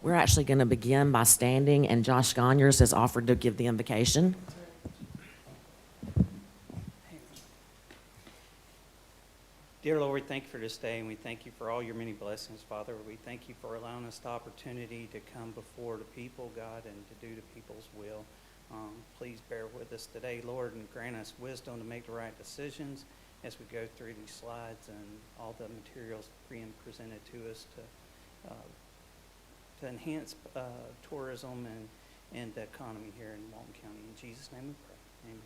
We're actually going to begin by standing, and Josh Gonyers has offered to give the invocation. Dear Lord, we thank you for this day, and we thank you for all your many blessings, Father. We thank you for allowing us the opportunity to come before the people, God, and to do the people's will. Please bear with us today, Lord, and grant us wisdom to make the right decisions as we go through these slides and all the materials presented to us to enhance tourism and the economy here in Walton County. In Jesus' name we pray. Amen.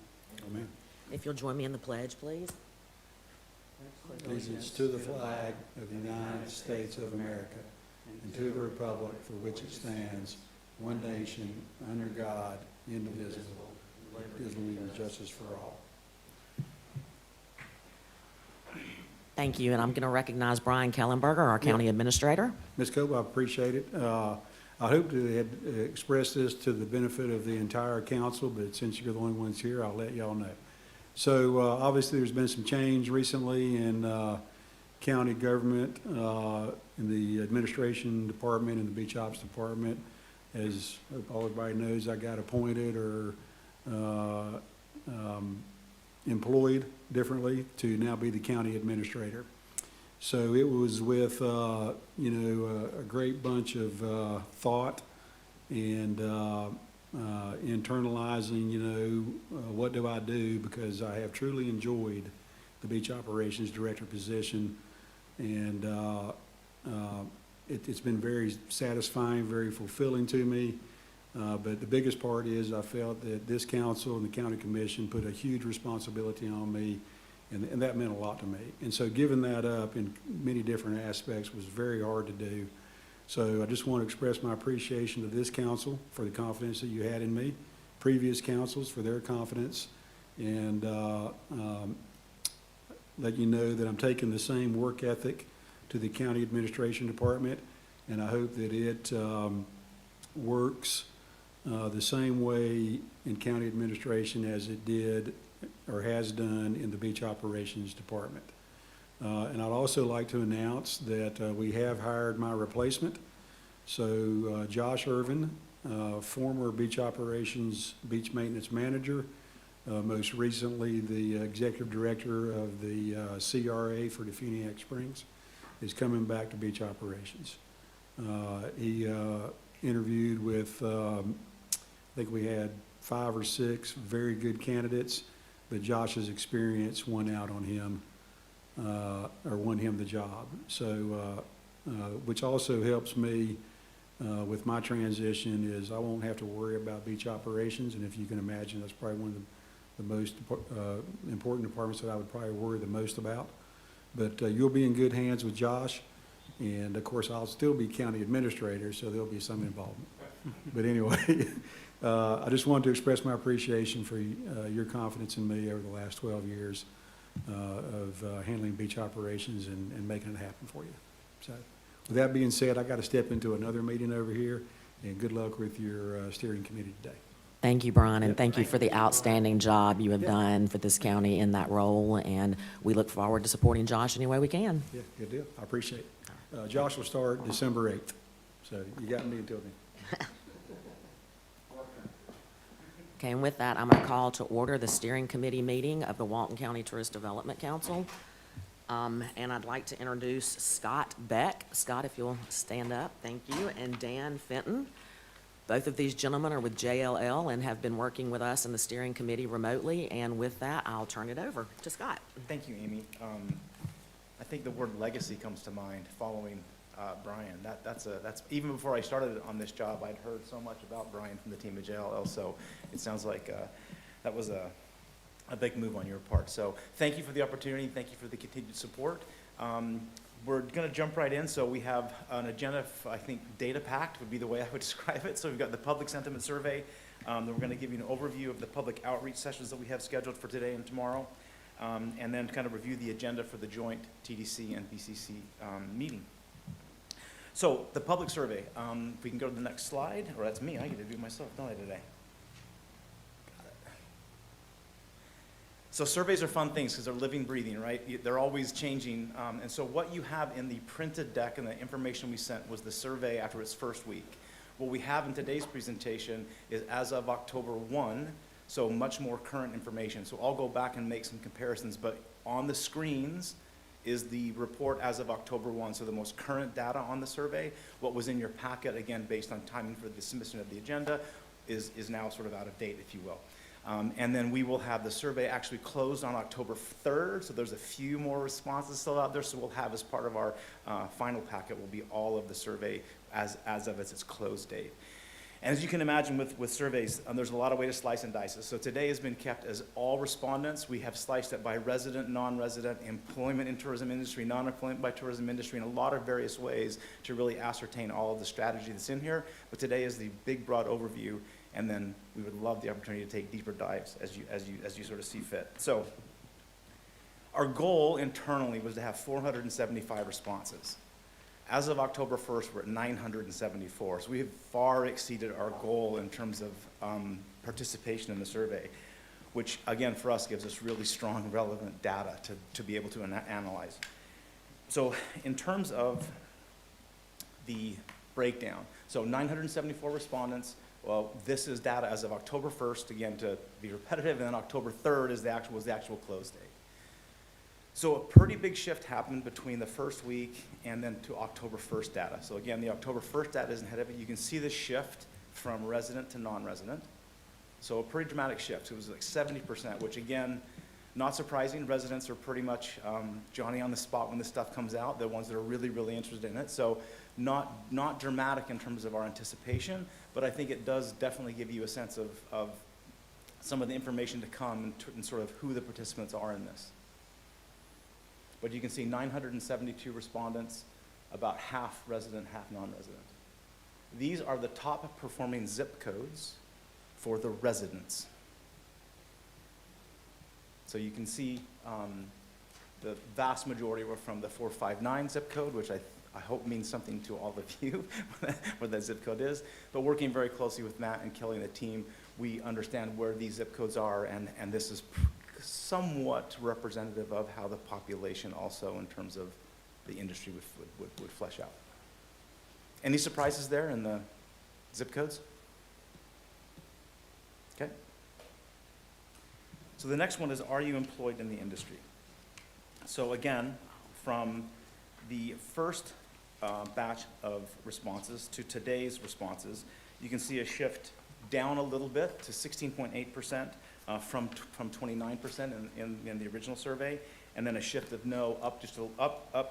Amen. If you'll join me in the pledge, please. Allegiance to the flag of the United States of America and to the republic for which it stands, one nation, under God, indivisible, with liberty and justice for all. Thank you, and I'm going to recognize Brian Kellenberger, our county administrator. Ms. Cope, I appreciate it. I hope to have expressed this to the benefit of the entire council, but since you're the only ones here, I'll let y'all know. So obviously there's been some change recently in county government, in the administration department and the beach ops department. As everybody knows, I got appointed or employed differently to now be the county administrator. So it was with, a great bunch of thought and internalizing, what do I do, because I have truly enjoyed the beach operations director position, and it's been very satisfying, very fulfilling to me. But the biggest part is I felt that this council and the county commission put a huge responsibility on me, and that meant a lot to me. And so giving that up in many different aspects was very hard to do. So I just want to express my appreciation to this council for the confidence that you had in me, previous councils for their confidence, and let you know that I'm taking the same work ethic to the county administration department, and I hope that it works the same way in county administration as it did or has done in the beach operations department. And I'd also like to announce that we have hired my replacement. So Josh Irvin, former beach operations, beach maintenance manager, most recently the executive director of the CRA for Defuniak Springs, is coming back to beach operations. He interviewed with, I think we had 5 or 6 very good candidates, but Josh's experience won out on him, or won him the job. So, which also helps me with my transition, is I won't have to worry about beach operations, and if you can imagine, that's probably one of the most important departments that I would probably worry the most about. But you'll be in good hands with Josh, and of course I'll still be county administrator, so there'll be some involvement. But anyway, I just wanted to express my appreciation for your confidence in me over the last 12 years of handling beach operations and making it happen for you. So with that being said, I got to step into another meeting over here, and good luck with your steering committee today. Thank you, Brian, and thank you for the outstanding job you have done for this county in that role, and we look forward to supporting Josh any way we can. Yeah, good deal. I appreciate it. Josh will start December 8th, so you got me until then. Okay, and with that, I'm going to call to order the steering committee meeting of the Walton County Tourist Development Council. And I'd like to introduce Scott Beck. Scott, if you'll stand up, thank you, and Dan Fenton. Both of these gentlemen are with JLL and have been working with us in the steering committee remotely, and with that, I'll turn it over to Scott. Thank you, Amy. I think the word legacy comes to mind following Brian. That's even before I started on this job, I'd heard so much about Brian from the team at JLL, so it sounds like that was a big move on your part. So thank you for the opportunity. Thank you for the continued support. We're going to jump right in. So we have an agenda, I think data-packed would be the way I would describe it. So we've got the public sentiment survey. Then we're going to give you an overview of the public outreach sessions that we have scheduled for today and tomorrow. And then kind of review the agenda for the joint TDC and BCC meeting. So the public survey, if we can go to the next slide, or that's me, I get to do it myself, don't I, today? So surveys are fun things because they're living, breathing, right? They're always changing. And so what you have in the printed deck and the information we sent was the survey after its first week. What we have in today's presentation is as of October 1, so much more current information. So I'll go back and make some comparisons, but on the screens is the report as of October 1, so the most current data on the survey. What was in your packet, again, based on timing for the submission of the agenda, is now sort of out of date, if you will. And then we will have the survey actually closed on October 3rd, so there's a few more responses still out there, so we'll have as part of our final packet will be all of the survey as of its close date. And as you can imagine with surveys, there's a lot of way to slice and dice it. So today has been kept as all respondents. We have sliced it by resident, non-resident, employment in tourism industry, non-employment by tourism industry, in a lot of various ways to really ascertain all of the strategy that's in here. But today is the big, broad overview, and then we would love the opportunity to take deeper dives as you sort of see fit. So our goal internally was to have 475 responses. As of October 1st, we're at 974. So we have far exceeded our goal in terms of participation in the survey, which again for us gives us really strong, relevant data to be able to analyze. So in terms of the breakdown, so 974 respondents. Well, this is data as of October 1st, again to be repetitive, and then October 3rd was the actual close date. So a pretty big shift happened between the first week and then to October 1st data. So again, the October 1st data isn't ahead of it. You can see the shift from resident to non-resident. So a pretty dramatic shift. It was like 70%, which again, not surprising. Residents are pretty much Johnny on the spot when this stuff comes out. They're ones that are really, really interested in it. So not dramatic in terms of our anticipation, but I think it does definitely give you a sense of some of the information to come and sort of who the participants are in this. But you can see 972 respondents, about half resident, half non-resident. These are the top performing zip codes for the residents. So you can see the vast majority were from the 459 zip code, which I hope means something to all of you, what that zip code is. But working very closely with Matt and Kelly and the team, we understand where these zip codes are, and this is somewhat representative of how the population also in terms of the industry would flesh out. Any surprises there in the zip codes? Okay. So the next one is, are you employed in the industry? So again, from the first batch of responses to today's responses, you can see a shift down a little bit to 16.8%. From 29% in the original survey, and then a shift of no up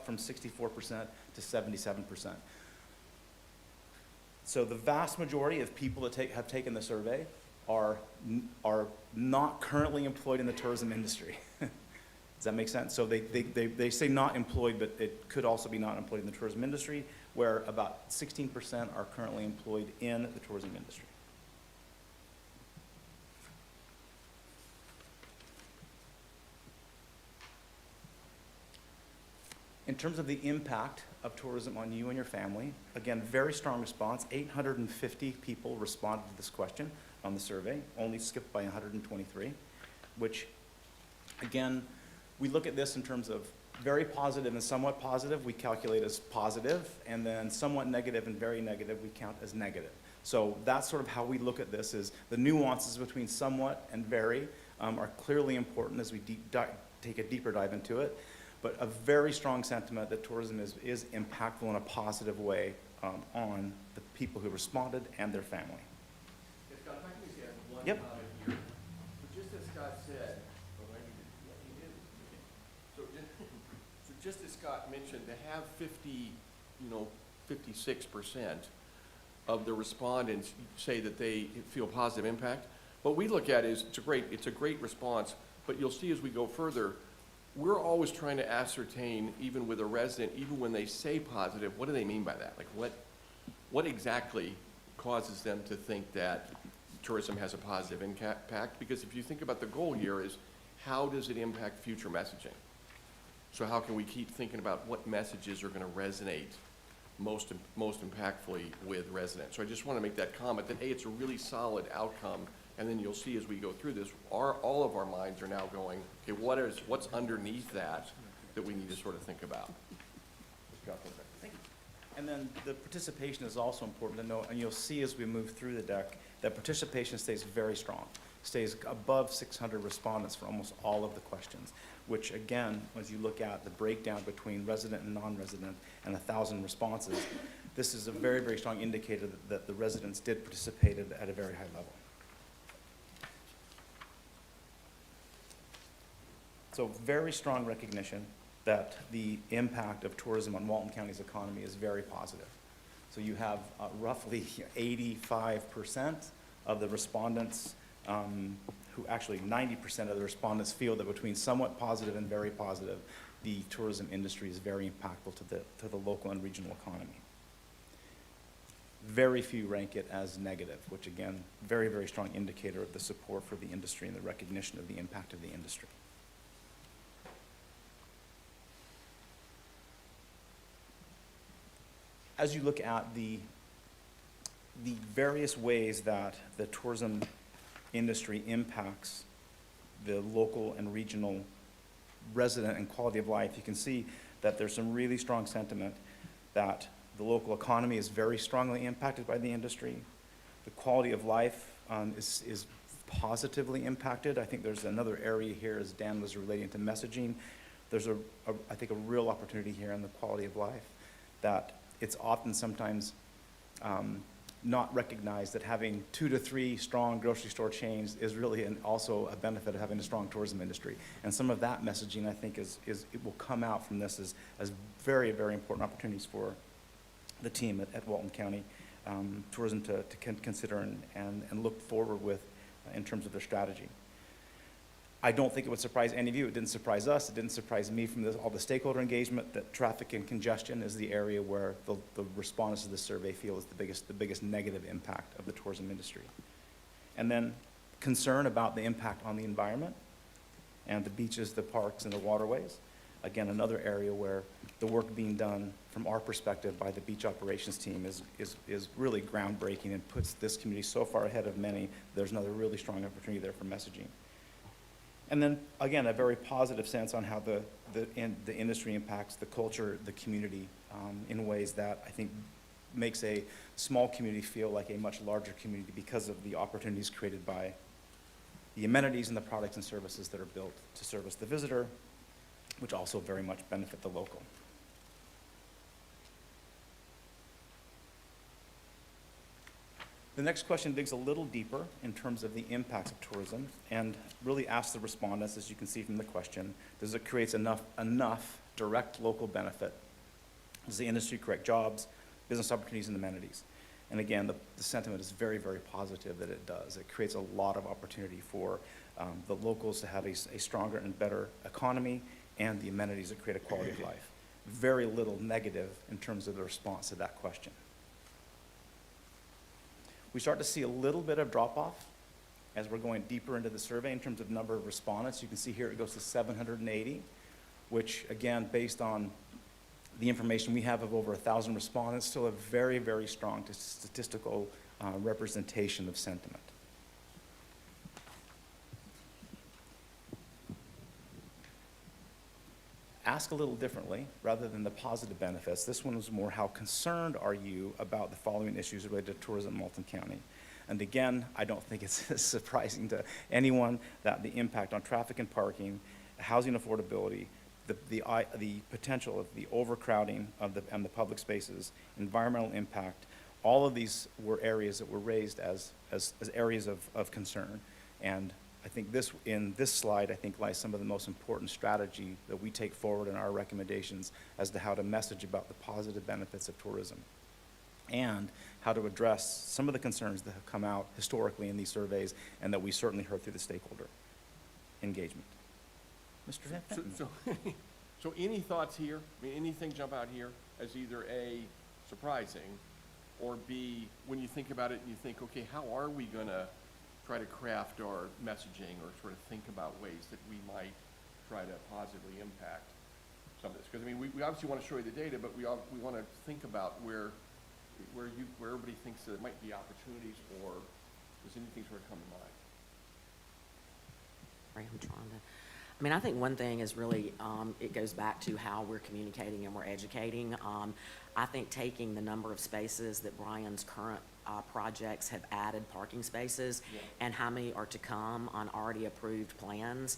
from 64% to 77%. So the vast majority of people that have taken the survey are not currently employed in the tourism industry. Does that make sense? So they say not employed, but it could also be not employed in the tourism industry, where about 16% are currently employed in the tourism industry. In terms of the impact of tourism on you and your family, again, very strong response. 850 people responded to this question on the survey, only skipped by 123, which, again, we look at this in terms of very positive and somewhat positive, we calculate as positive, and then somewhat negative and very negative, we count as negative. So that's sort of how we look at this, is the nuances between somewhat and very are clearly important as we take a deeper dive into it. But a very strong sentiment that tourism is impactful in a positive way on the people who responded and their family. Yes, Scott, if I can just add one Yep. comment here. So just as Scott said, so just as Scott mentioned, to have 56% of the respondents say that they feel positive impact, what we look at is it's a great response, but you'll see as we go further, we're always trying to ascertain, even with a resident, even when they say positive, what do they mean by that? Like what exactly causes them to think that tourism has a positive impact? Because if you think about the goal here is, how does it impact future messaging? So how can we keep thinking about what messages are going to resonate most impactfully with residents? So I just want to make that comment that, hey, it's a really solid outcome. And then you'll see as we go through this, all of our minds are now going, okay, what's underneath that we need to sort of think about? Thank you. And then the participation is also important to note, and you'll see as we move through the deck, that participation stays very strong, stays above 600 respondents for almost all of the questions, which again, as you look at the breakdown between resident and non-resident and 1,000 responses, this is a very, very strong indicator that the residents did participate at a very high level. So very strong recognition that the impact of tourism on Walton County's economy is very positive. So you have roughly 85% of the respondents, who actually 90% of the respondents feel that between somewhat positive and very positive, the tourism industry is very impactful to the local and regional economy. Very few rank it as negative, which again, very, very strong indicator of the support for the industry and the recognition of the impact of the industry. As you look at the various ways that the tourism industry impacts the local and regional resident and quality of life, you can see that there's some really strong sentiment that the local economy is very strongly impacted by the industry. The quality of life is positively impacted. I think there's another area here, as Dan was relating to messaging. There's I think a real opportunity here in the quality of life, that it's often sometimes not recognized that having 2 to 3 strong grocery store chains is really also a benefit of having a strong tourism industry. And some of that messaging, I think, it will come out from this as very, very important opportunities for the team at Walton County Tourism to consider and look forward with in terms of their strategy. I don't think it would surprise any of you. It didn't surprise us. It didn't surprise me from all the stakeholder engagement that traffic and congestion is the area where the respondents to the survey feel is the biggest negative impact of the tourism industry. And then concern about the impact on the environment and the beaches, the parks, and the waterways. Again, another area where the work being done from our perspective by the beach operations team is really groundbreaking and puts this community so far ahead of many. There's another really strong opportunity there for messaging. And then, again, a very positive sense on how the industry impacts the culture, the community, in ways that I think makes a small community feel like a much larger community because of the opportunities created by the amenities and the products and services that are built to service the visitor, which also very much benefit the local. The next question digs a little deeper in terms of the impacts of tourism and really asks the respondents, as you can see from the question, does it create enough direct local benefit? Does the industry create jobs, business opportunities, and amenities? And again, the sentiment is very, very positive that it does. It creates a lot of opportunity for the locals to have a stronger and better economy and the amenities that create a quality of life. Very little negative in terms of the response to that question. We start to see a little bit of drop-off as we're going deeper into the survey in terms of number of respondents. You can see here it goes to 780, which again, based on the information we have of over 1,000 respondents, still a very, very strong statistical representation of sentiment. Ask a little differently, rather than the positive benefits. This one was more, how concerned are you about the following issues related to tourism in Walton County? And again, I don't think it's surprising to anyone that the impact on traffic and parking, housing affordability, the potential of the overcrowding of the public spaces, environmental impact, all of these were areas that were raised as areas of concern. And I think in this slide, I think lies some of the most important strategy that we take forward in our recommendations as to how to message about the positive benefits of tourism and how to address some of the concerns that have come out historically in these surveys and that we certainly heard through the stakeholder engagement. Mr. Fenton? So any thoughts here? I mean, anything jump out here as either A, surprising, or B, when you think about it and you think, okay, how are we gonna try to craft our messaging or sort of think about ways that we might try to positively impact some of this? Because I mean, we obviously want to show you the data, but we want to think about where everybody thinks that it might be opportunities, or does anything sort of come to mind? Sorry, I'm trying to. I mean, I think one thing is really, it goes back to how we're communicating and we're educating. I think taking the number of spaces that Brian's current projects have added parking spaces and how many are to come on already approved plans,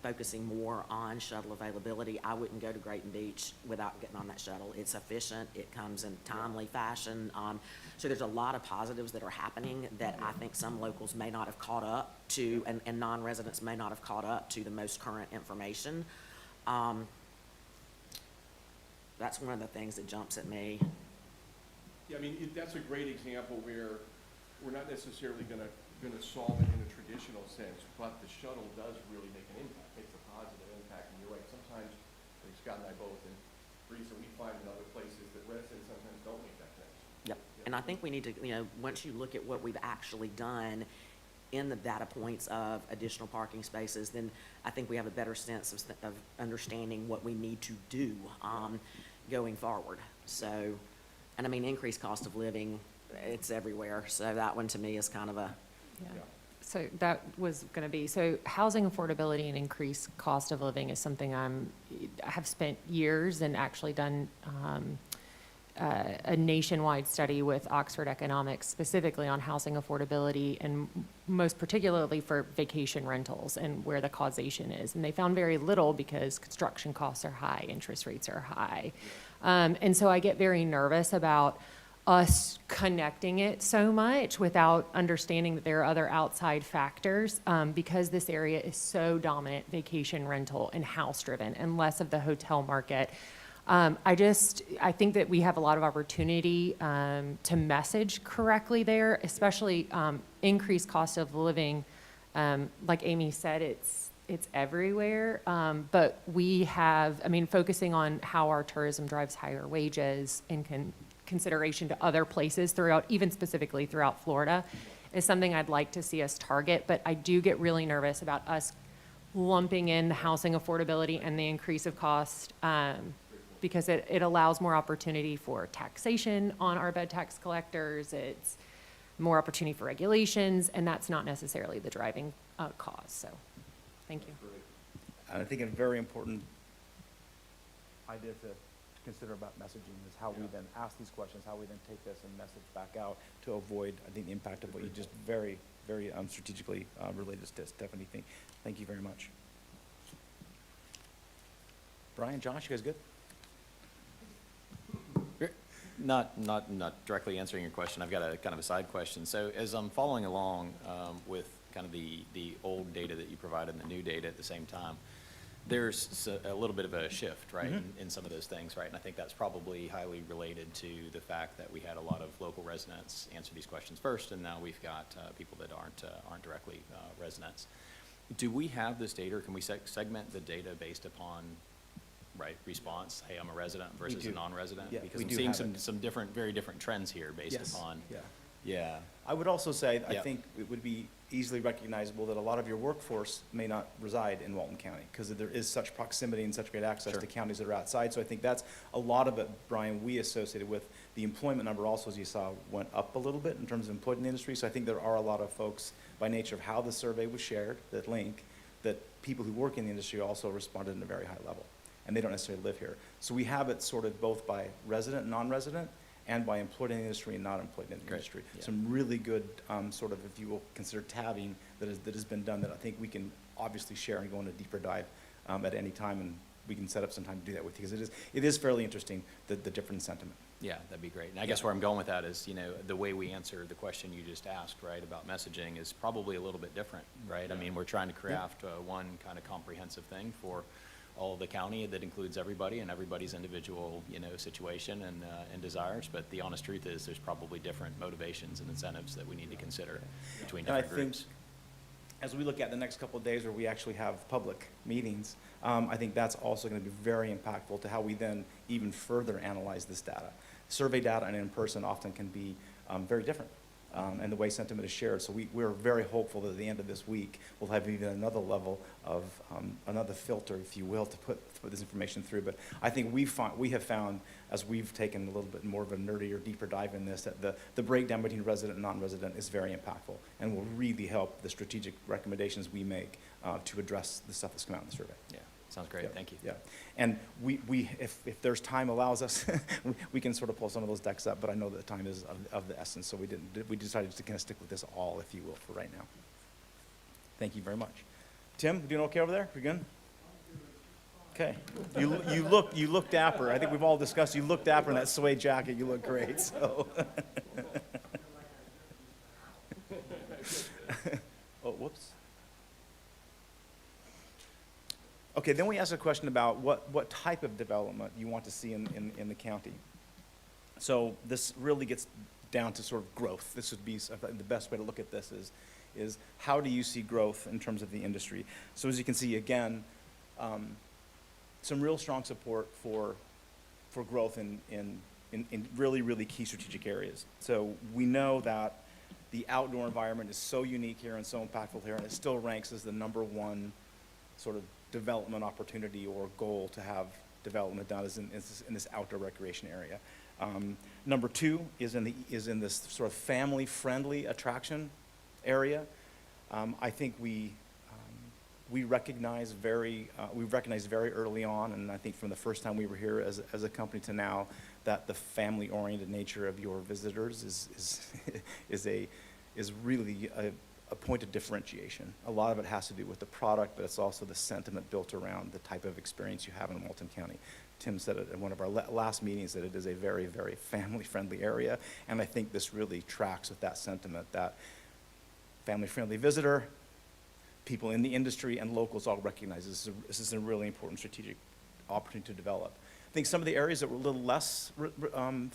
focusing more on shuttle availability. I wouldn't go to Grayton Beach without getting on that shuttle. It's efficient, it comes in timely fashion. So there's a lot of positives that are happening that I think some locals may not have caught up to, and non-residents may not have caught up to the most current information. That's one of the things that jumps at me. Yeah, I mean, that's a great example where we're not necessarily gonna solve it in a traditional sense, but the shuttle does really make an impact, makes a positive impact. And you're right, sometimes, like Scott and I both, and Teresa, we find in other places that residents sometimes don't make that connection. Yep. And I think we need to, once you look at what we've actually done in the data points of additional parking spaces, then I think we have a better sense of understanding what we need to do going forward. So, and I mean, increased cost of living, it's everywhere. So that one to me is kind of a, Yeah. So that was going to be, so housing affordability and increased cost of living is something I have spent years and actually done a nationwide study with Oxford Economics specifically on housing affordability and most particularly for vacation rentals and where the causation is. And they found very little because construction costs are high, interest rates are high. And so I get very nervous about us connecting it so much without understanding that there are other outside factors, because this area is so dominant vacation rental and house driven and less of the hotel market. I think that we have a lot of opportunity to message correctly there, especially increased cost of living. Like Amy said, it's everywhere, but we have, focusing on how our tourism drives higher wages and consideration to other places throughout, even specifically throughout Florida, is something I'd like to see us target. But I do get really nervous about us lumping in the housing affordability and the increase of cost, because it allows more opportunity for taxation on our bed tax collectors. It's more opportunity for regulations, and that's not necessarily the driving cause. So, thank you. And I think a very important idea to consider about messaging is how we then ask these questions, how we then take this and message back out to avoid, I think, the impact of what you just very, very strategically related to Stephanie. Thank you very much. Brian, Josh, you guys good? Not directly answering your question. I've got a kind of a side question. So as I'm following along with kind of the old data that you provided and the new data at the same time, there's a little bit of a shift, right, in some of those things, right? And I think that's probably highly related to the fact that we had a lot of local residents answer these questions first, and now we've got people that aren't directly residents. Do we have this data, or can we segment the data based upon, right, response? Hey, I'm a resident versus a non-resident? Yeah, because we I'm do seeing have some different, very different trends here based upon. Yeah. Yeah. I would also say, I Yeah. think it would be easily recognizable that a lot of your workforce may not reside in Walton County because there is such proximity and such great access Sure. to counties that are outside. So I think that's a lot of it, Brian, we associated with the employment number also, as you saw, went up a little bit in terms of employed in the industry. So I think there are a lot of folks, by nature of how the survey was shared, that link, that people who work in the industry also responded in a very high level. And they don't necessarily live here. So we have it sorted both by resident and non-resident, and by employed in the industry and not employed in the Great. industry. Yeah. Some really good sort of, if you will, consider tabbing that has been done that I think we can obviously share and go into a deeper dive at any time, and we can set up some time to do that with you, because it is fairly interesting, the different sentiment. Yeah, that'd be great. And I guess where I'm going with that is, the way we answer the question you just asked, right, about messaging is probably a little bit different, right? I mean, we're trying to craft one kind of comprehensive thing for all of the county that includes everybody and everybody's individual, situation and desires. But the honest truth is there's probably different motivations and incentives that we need to consider between And I different think groups. as we look at the next couple of days where we actually have public meetings, I think that's also going to be very impactful to how we then even further analyze this data. Survey data and in person often can be very different. and the way sentiment is shared. So we're very hopeful that at the end of this week, we'll have even another level of, another filter, if you will, to put this information through. But I think we have found, as we've taken a little bit more of a nerdy or deeper dive in this, that the breakdown between resident and non-resident is very impactful and will really help the strategic recommendations we make to address the stuff that's come out in the survey. Yeah, sounds great, Yeah, thank you. Yeah, and if there's time allows us, we can sort of pull some of those decks up, but I know that time is of the essence, so we decided to kind of stick with this all, if you will, for right now. Thank you very much. Tim, doing okay over there? We good? Okay. You look dapper. I think we've all discussed, you look dapper in that suede jacket. You look great, so. Oh, whoops. Okay, then we asked a question about what type of development you want to see in the county. So this really gets down to sort of growth. This would be the best way to look at this is how do you see growth in terms of the industry? So as you can see, again, some real strong support for growth in really, really key strategic areas. So we know that the outdoor environment is so unique here and so impactful here, and it still ranks as the #1 sort of development opportunity or goal to have development done is in this outdoor recreation area. #2 is in this sort of family-friendly attraction area. I think we recognized very early on, and I think from the first time we were here as a company to now, that the family-oriented nature of your visitors is really a point of differentiation. A lot of it has to do with the product, but it's also the sentiment built around the type of experience you have in Walton County. Tim said it in one of our last meetings that it is a very, very family-friendly area, and I think this really tracks with that sentiment, that family-friendly visitor, people in the industry, and locals all recognize this is a really important strategic opportunity to develop. I think some of the areas that were a little less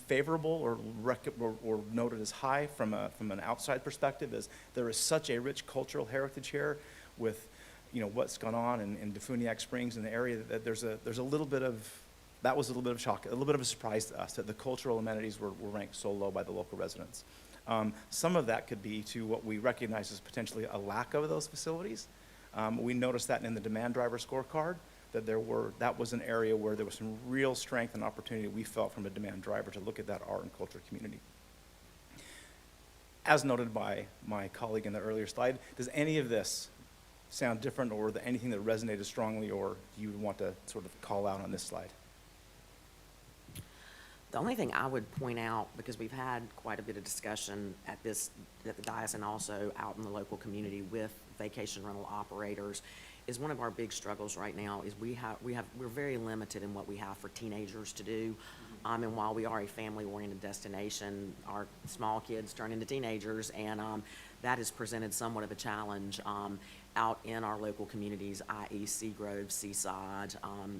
favorable or noted as high from an outside perspective is there is such a rich cultural heritage here with, what's gone on in Defuniak Springs in the area that there's a little bit of, that was a little bit of shock, a little bit of a surprise to us that the cultural amenities were ranked so low by the local residents. Some of that could be to what we recognize as potentially a lack of those facilities. We noticed that in the demand driver scorecard, that was an area where there was some real strength and opportunity we felt from a demand driver to look at that art and culture community. As noted by my colleague in the earlier slide, does any of this sound different, or anything that resonated strongly or you would want to sort of call out on this slide? The only thing I would point out, because we've had quite a bit of discussion at the dais and also out in the local community with vacation rental operators, is one of our big struggles right now is we're very limited in what we have for teenagers to do. And while we are a family-oriented destination, our small kids turn into teenagers, and that has presented somewhat of a challenge out in our local communities, i.e. Seagrove, Seaside,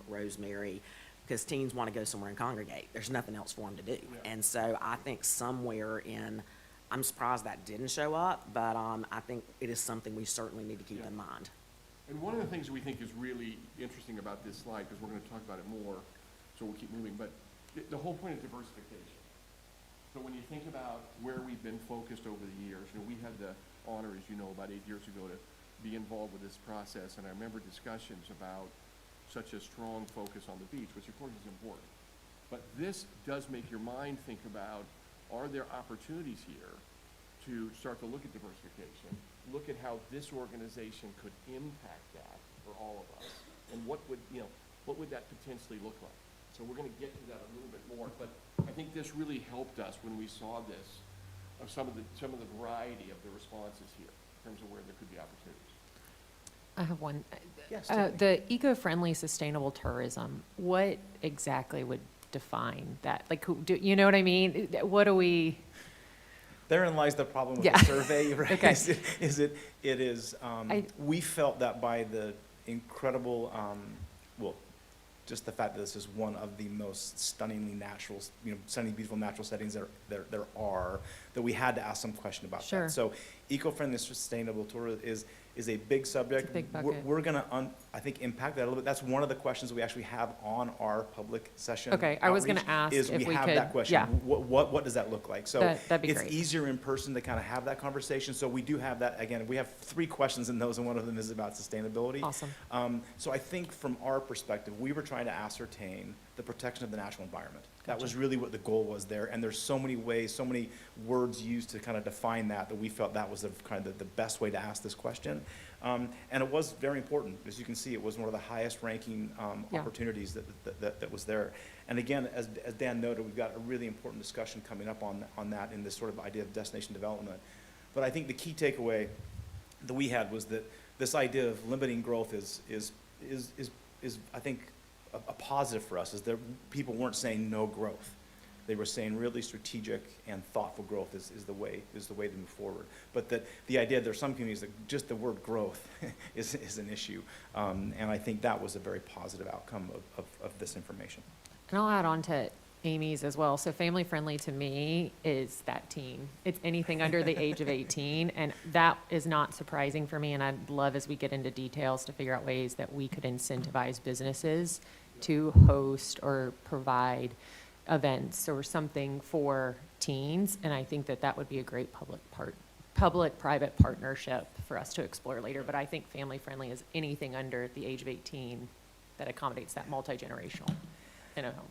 Rosemary, because teens want to go somewhere and congregate. There's nothing else for them to do. Yeah. And so I think somewhere I'm surprised that didn't show up, but I think it is something we certainly need to keep in mind. And one of the things that we think is really interesting about this slide, because we're going to talk about it more, so we'll keep moving, but the whole point is diversification. So when you think about where we've been focused over the years, we had the honor, as you know, about 8 years ago to be involved with this process, and I remember discussions about such a strong focus on the beach, which of course is important. But this does make your mind think about, are there opportunities here to start to look at diversification, look at how this organization could impact that for all of us, and what would that potentially look like? So we're going to get to that a little bit more, but I think this really helped us when we saw this, of some of the variety of the responses here, in terms of where there could be opportunities. I have one. Yes, The eco-friendly sustainable tourism, what exactly would define that? Like, you know what I mean? What do we? Therein lies the problem with Yeah. the survey, right? Okay. We felt that by the incredible, just the fact that this is one of the most stunningly natural, stunning, beautiful natural settings there are, that we had to ask some question about Sure. that. So eco-friendly sustainable tourism is a big subject. big We're- bucket. We're gonna, I think, impact that a little bit. That's one of the questions we actually have on our public session. Okay, I was gonna outreach, ask is if we have could- that question. yeah. What does that look like? So That'd be it's great. easier in person to kind of have that conversation. So we do have that, again, we have 3 questions in those, and one of them is about sustainability. Awesome. So I think from our perspective, we were trying to ascertain the protection of the natural environment. That was Gotcha. really what the goal was there, and there's so many ways, so many words used to kind of define that, that we felt that was the kind of the best way to ask this question. And it was very important. As you can see, it was one of the highest ranking Yeah. opportunities that was there. And again, as Dan noted, we've got a really important discussion coming up on that in this sort of idea of destination development. But I think the key takeaway that we had was that this idea of limiting growth is I think, a positive for us, is that people weren't saying no growth. They were saying really strategic and thoughtful growth is the way to move forward. But that the idea, there are some communities that just the word growth is an issue. And I think that was a very positive outcome of this information. And I'll add on to Amy's as well. So family friendly to me is that teen. It's anything under the age of 18, and that is not surprising for me. And I'd love, as we get into details, to figure out ways that we could incentivize businesses to host or provide events or something for teens. And I think that that would be a great public-private partnership for us to explore later. But I think family friendly is anything under the age of 18 that accommodates that multi-generational in a home.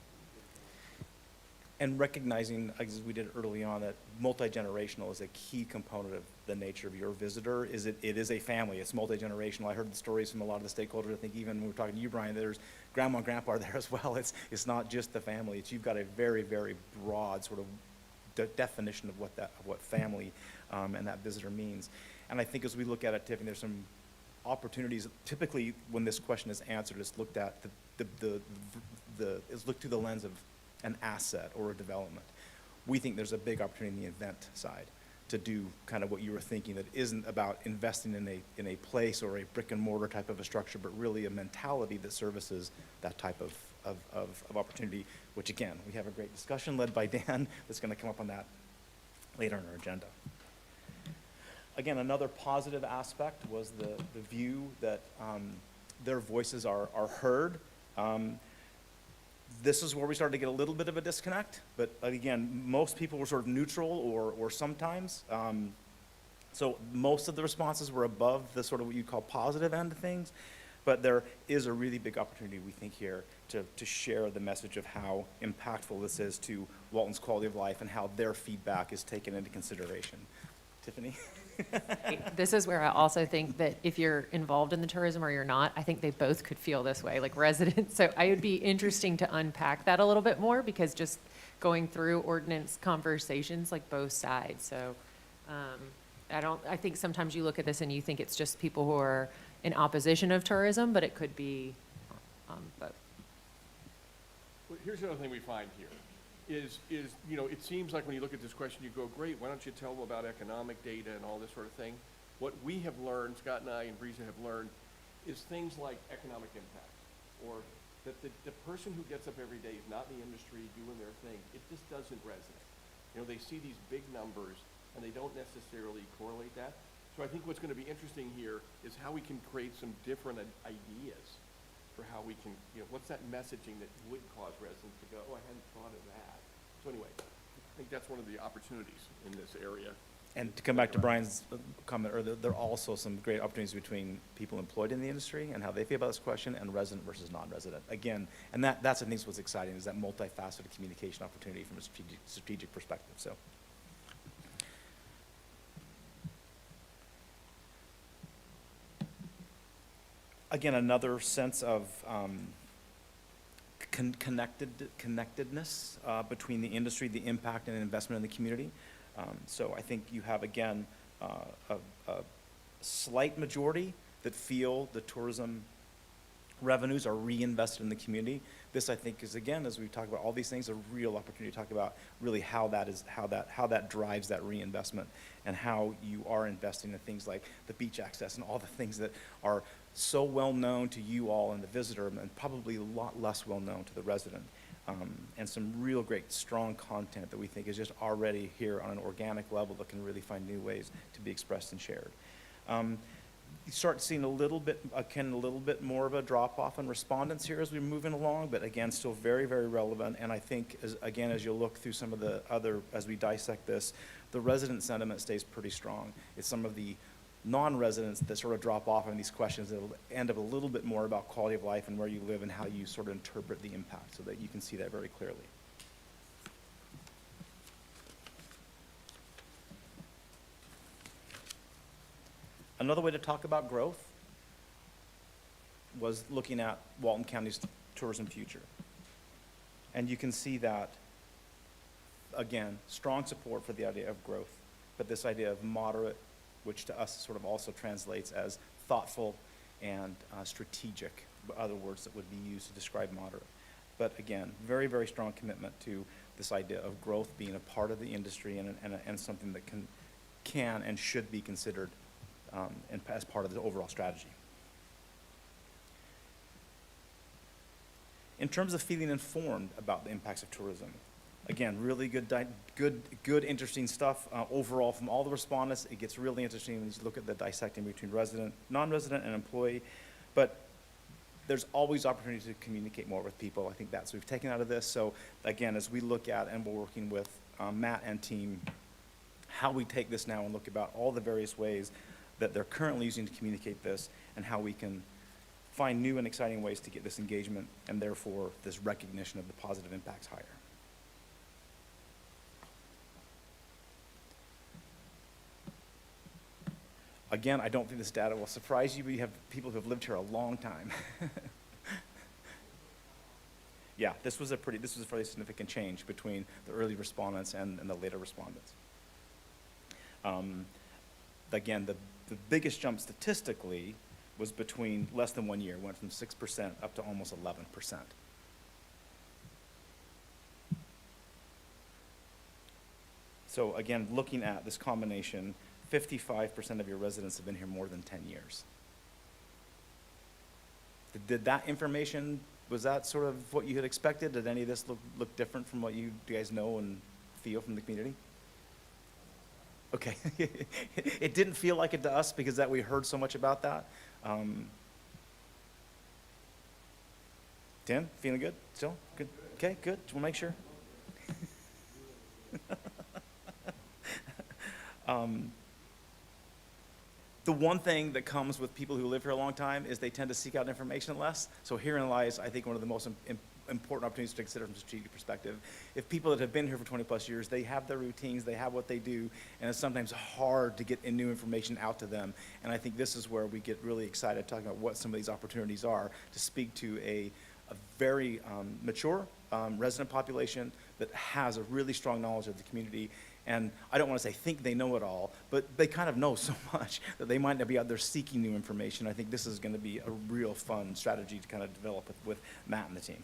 And recognizing, as we did early on, that multi-generational is a key component of the nature of your visitor. It is a family, it's multi-generational. I heard the stories from a lot of the stakeholders. I think even when we were talking to you, Brian, there's grandma and grandpa are there as well. It's not just the family. You've got a very, very broad sort of definition of what family and that visitor means. And I think as we look at it, Tiffany, there's some opportunities. Typically, when this question is answered, it's looked at it's looked through the lens of an asset or a development. We think there's a big opportunity in the event side to do kind of what you were thinking, that isn't about investing in a place or a brick and mortar type of a structure, but really a mentality that services that type of opportunity, which again, we have a great discussion led by Dan that's going to come up on that later in our agenda. Again, another positive aspect was the view that their voices are heard. This is where we started to get a little bit of a disconnect, but again, most people were sort of neutral or sometimes. So most of the responses were above the sort of what you call positive end of things, but there is a really big opportunity, we think, here to share the message of how impactful this is to Walton's quality of life and how their feedback is taken into consideration. Tiffany? This is where I also think that if you're involved in the tourism or you're not, I think they both could feel this way, like residents. So it would be interesting to unpack that a little bit more, because just going through ordinance conversations, like both sides. So I think sometimes you look at this and you think it's just people who are in opposition of tourism, but it could be both. Well, here's another thing we find here, is, it seems like when you look at this question, you go, great, why don't you tell them about economic data and all this sort of thing? What we have learned, Scott and I and Breeza have learned, is things like economic impact, or that the person who gets up every day is not in the industry doing their thing. It just doesn't resonate. They see these big numbers, and they don't necessarily correlate that. So I think what's going to be interesting here is how we can create some different ideas for how we can, what's that messaging that would cause residents to go, oh, I hadn't thought of that. So anyway, I think that's one of the opportunities in this area. And to come back to Brian's comment earlier, there are also some great opportunities between people employed in the industry and how they feel about this question, and resident versus non-resident. Again, and that's I think what's exciting, is that multifaceted communication opportunity from a strategic perspective. So. Again, another sense of connectedness between the industry, the impact and investment in the community. So I think you have, again, a slight majority that feel the tourism revenues are reinvested in the community. This, I think, is, again, as we talk about all these things, a real opportunity to talk about really how that drives that reinvestment, and how you are investing in things like the beach access and all the things that are so well known to you all and the visitor, and probably a lot less well known to the resident. And some real great, strong content that we think is just already here on an organic level that can really find new ways to be expressed and shared. you start seeing a little bit more of a drop-off in respondents here as we're moving along, but again, still very, very relevant. And I think, as you look through some of the other, as we dissect this, the resident sentiment stays pretty strong. It's some of the non-residents that sort of drop off on these questions that'll end up a little bit more about quality of life and where you live and how you sort of interpret the impact, so that you can see that very clearly. Another way to talk about growth was looking at Walton County's tourism future. And you can see that, again, strong support for the idea of growth, but this idea of moderate, which to us sort of also translates as thoughtful and strategic, other words that would be used to describe moderate. But again, very, very strong commitment to this idea of growth being a part of the industry and something that can and should be considered and as part of the overall strategy. In terms of feeling informed about the impacts of tourism, again, really good, interesting stuff overall from all the respondents. It gets really interesting when you look at the dissecting between resident, non-resident, and employee. But there's always opportunity to communicate more with people. I think that's what we've taken out of this. So again, as we look at and we're working with Matt and team, how we take this now and look about all the various ways that they're currently using to communicate this, and how we can find new and exciting ways to get this engagement and therefore this recognition of the positive impacts higher. Again, I don't think this data will surprise you, but you have people who have lived here a long time. Yeah, this was a fairly significant change between the early respondents and the later respondents. Again, the biggest jump statistically was between less than 1 year, went from 6% up to almost 11%. So again, looking at this combination, 55% of your residents have been here more than 10 years. Did that information, was that sort of what you had expected? Did any of this look different from what you guys know and feel from the community? Okay. It didn't feel like it to us because we heard so much about that. Tim, feeling good still? Good. Okay, good. Just want to make sure. The one thing that comes with people who live here a long time is they tend to seek out information less. So herein lies, I think, one of the most important opportunities to consider from a strategic perspective. If people that have been here for 20 plus years, they have their routines, they have what they do, and it's sometimes hard to get new information out to them. And I think this is where we get really excited talking about what some of these opportunities are to speak to a very mature resident population that has a really strong knowledge of the community. And I don't want to say think they know it all, but they kind of know so much that they might not be out there seeking new information. I think this is going to be a real fun strategy to kind of develop with Matt and the team.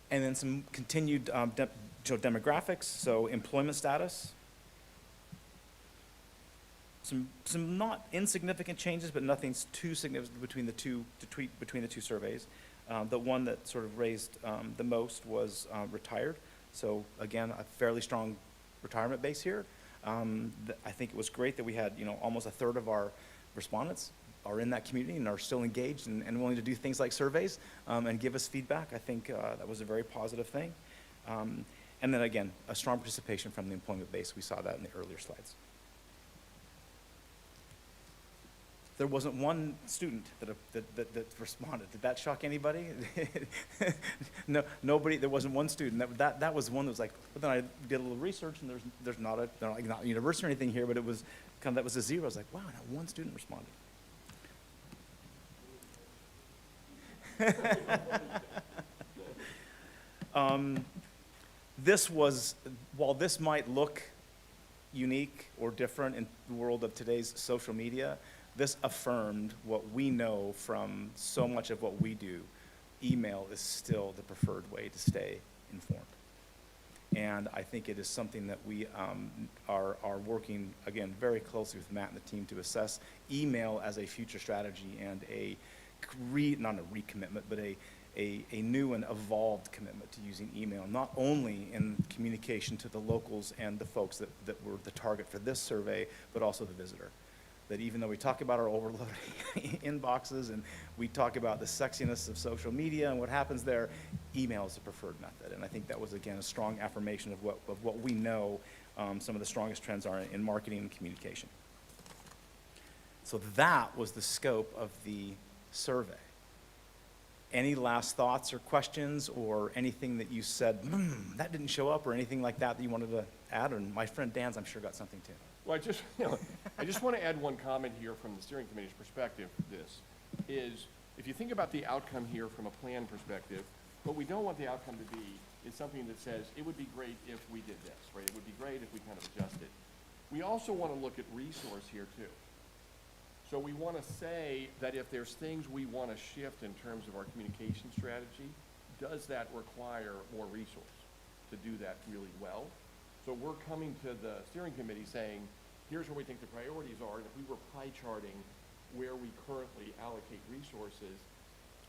And then some continued demographics, so employment status. Some not insignificant changes, but nothing's too significant between the two surveys. The one that sort of raised the most was retired. So again, a fairly strong retirement base here. I think it was great that we had almost a third of our respondents are in that community and are still engaged and willing to do things like surveys and give us feedback. I think that was a very positive thing. And then again, a strong participation from the employment base. We saw that in the earlier slides. There wasn't one student that responded. Did that shock anybody? No, nobody. There wasn't one student. That was one that was like. But then I did a little research, and there's not a university or anything here, but it was kind of that was a zero. I was like, wow, not one student responded. While this might look unique or different in the world of today's social media, this affirmed what we know from so much of what we do. Email is still the preferred way to stay informed. And I think it is something that we are working, again, very closely with Matt and the team to assess email as a future strategy and a not a recommitment, but a new and evolved commitment to using email, not only in communication to the locals and the folks that were the target for this survey, but also the visitor. That even though we talk about our overloaded inboxes and we talk about the sexiness of social media and what happens there, email is the preferred method. And I think that was, again, a strong affirmation of what we know some of the strongest trends are in marketing and communication. So that was the scope of the survey. Any last thoughts or questions or anything that you said, that didn't show up, or anything like that that you wanted to add? And my friend Dan's, I'm sure, got something too. Well, I just want to add one comment here from the steering committee's perspective. This is, if you think about the outcome here from a plan perspective, what we don't want the outcome to be is something that says, it would be great if we did this, right? It would be great if we kind of adjusted. We also want to look at resource here too. So we want to say that if there's things we want to shift in terms of our communication strategy, does that require more resource to do that really well? So we're coming to the steering committee saying, here's where we think the priorities are, and if we were pie charting where we currently allocate resources,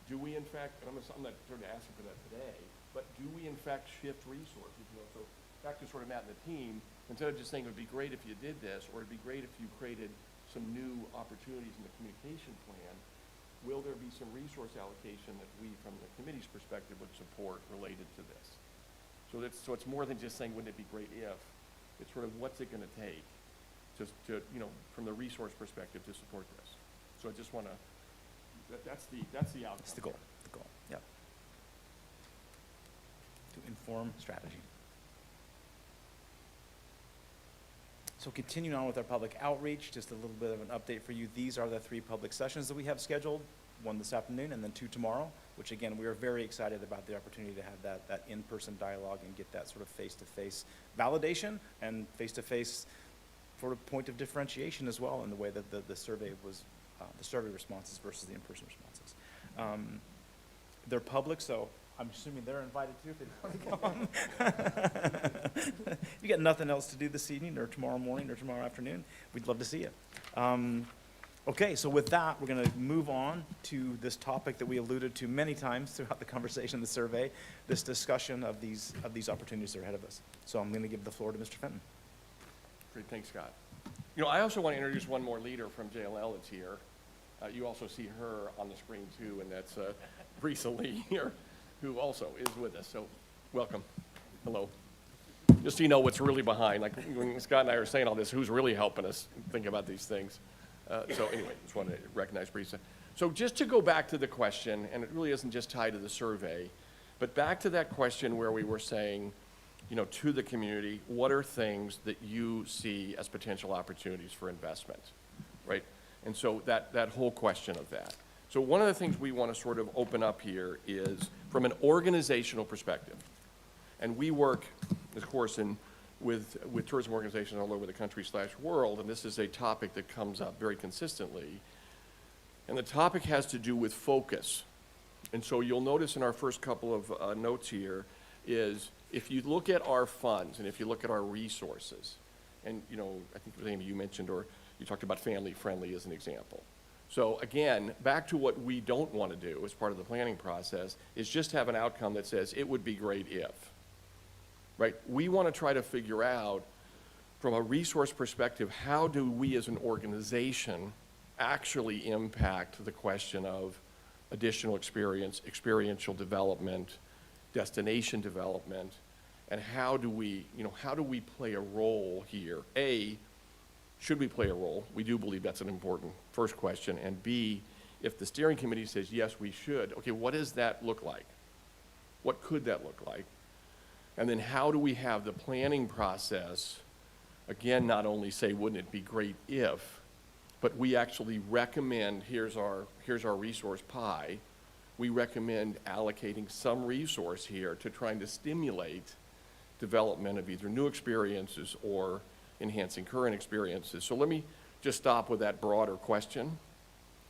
do we in fact, and I'm not sort of asking for that today, but do we in fact shift resources? You know, so back to sort of Matt and the team, instead of just saying it would be great if you did this, or it'd be great if you created some new opportunities in the communication plan, will there be some resource allocation that we, from the committee's perspective, would support related to this? So it's more than just saying, wouldn't it be great if? It's sort of, what's it going to take to, you know, from the resource perspective to support this? So I just want to, that's the outcome. That's the goal, yep. To inform strategy. So continuing on with our public outreach, just a little bit of an update for you. These are the 3 public sessions that we have scheduled, 1 this afternoon and then 2 tomorrow, which again, we are very excited about the opportunity to have that in-person dialogue and get that sort of face-to-face validation and face-to-face sort of point of differentiation as well in the way that the survey was, the survey responses versus the in-person responses. They're public, so I'm assuming they're invited too if they want to come. If you got nothing else to do this evening or tomorrow morning or tomorrow afternoon, we'd love to see you. Okay, so with that, we're going to move on to this topic that we alluded to many times throughout the conversation, the survey, this discussion of these opportunities that are ahead of us. So I'm going to give the floor to Mr. Fenton. Great, thanks, Scott. You know, I also want to introduce one more leader from JLL that's here. You also see her on the screen too, and that's Brisa Lee here, who also is with us. So welcome. Hello. Just so you know what's really behind, like when Scott and I are saying all this, who's really helping us think about these things. So anyway, just want to recognize Brisa. So just to go back to the question, and it really isn't just tied to the survey, but back to that question where we were saying, you know, to the community, what are things that you see as potential opportunities for investment, right? And so that whole question of that. So one of the things we want to sort of open up here is from an organizational perspective. And we work, of course, with tourism organizations all over the country / world, and this is a topic that comes up very consistently. And the topic has to do with focus. And so you'll notice in our first couple of notes here is if you look at our funds and if you look at our resources, and you know, I think Amy, you mentioned, or you talked about family friendly as an example. So again, back to what we don't want to do as part of the planning process is just have an outcome that says it would be great if, right? We want to try to figure out from a resource perspective, how do we as an organization actually impact the question of additional experience, experiential development, destination development, and how do we play a role here? A, should we play a role? We do believe that's an important first question. And B, if the steering committee says, yes, we should, okay, what does that look like? What could that look like? And then how do we have the planning process, again, not only say, wouldn't it be great if, but we actually recommend, here's our resource pie, we recommend allocating some resource here to trying to stimulate development of either new experiences or enhancing current experiences. So let me just stop with that broader question,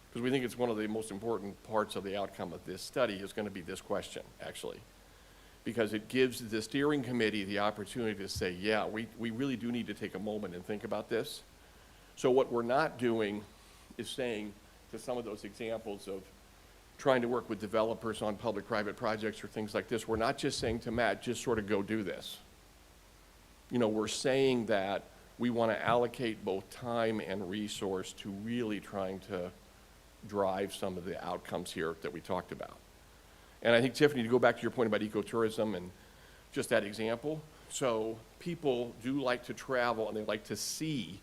because we think it's one of the most important parts of the outcome of this study is going to be this question, actually. Because it gives the steering committee the opportunity to say, yeah, we really do need to take a moment and think about this. So what we're not doing is saying to some of those examples of, trying to work with developers on public-private projects or things like this, we're not just saying to Matt, just sort of go do this. You know, we're saying that we want to allocate both time and resource to really trying to drive some of the outcomes here that we talked about. And I think, Tiffany, to go back to your point about ecotourism and just that example, so people do like to travel and they like to see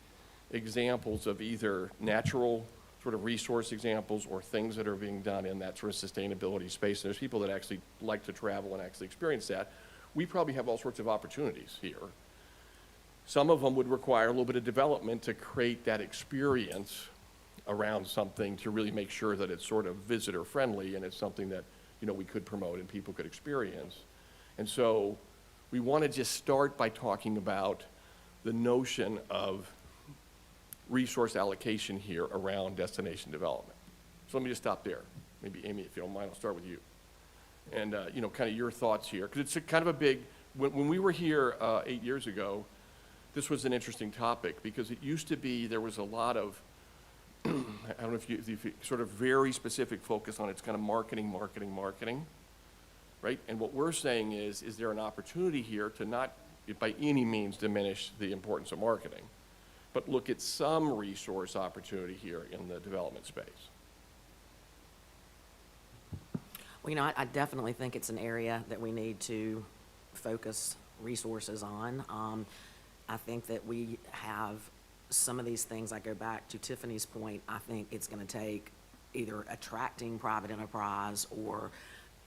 examples of either natural sort of resource examples or things that are being done in that sort of sustainability space. And there's people that actually like to travel and actually experience that. We probably have all sorts of opportunities here. Some of them would require a little bit of development to create that experience around something to really make sure that it's sort of visitor friendly and it's something that, you know, we could promote and people could experience. And so we want to just start by talking about the notion of resource allocation here around destination development. So let me just stop there. Maybe Amy, if you don't mind, I'll start with you. And, you know, kind of your thoughts here. Because it's a kind of a big, when we were here 8 years ago, this was an interesting topic because it used to be there was a lot of, I don't know if you sort of very specific focus on it's kind of marketing, right? And what we're saying is there an opportunity here to not by any means diminish the importance of marketing, but look at some resource opportunity here in the development space? Well, you know, I definitely think it's an area that we need to focus resources on. I think that we have some of these things, I go back to Tiffany's point, I think it's going to take either attracting private enterprise or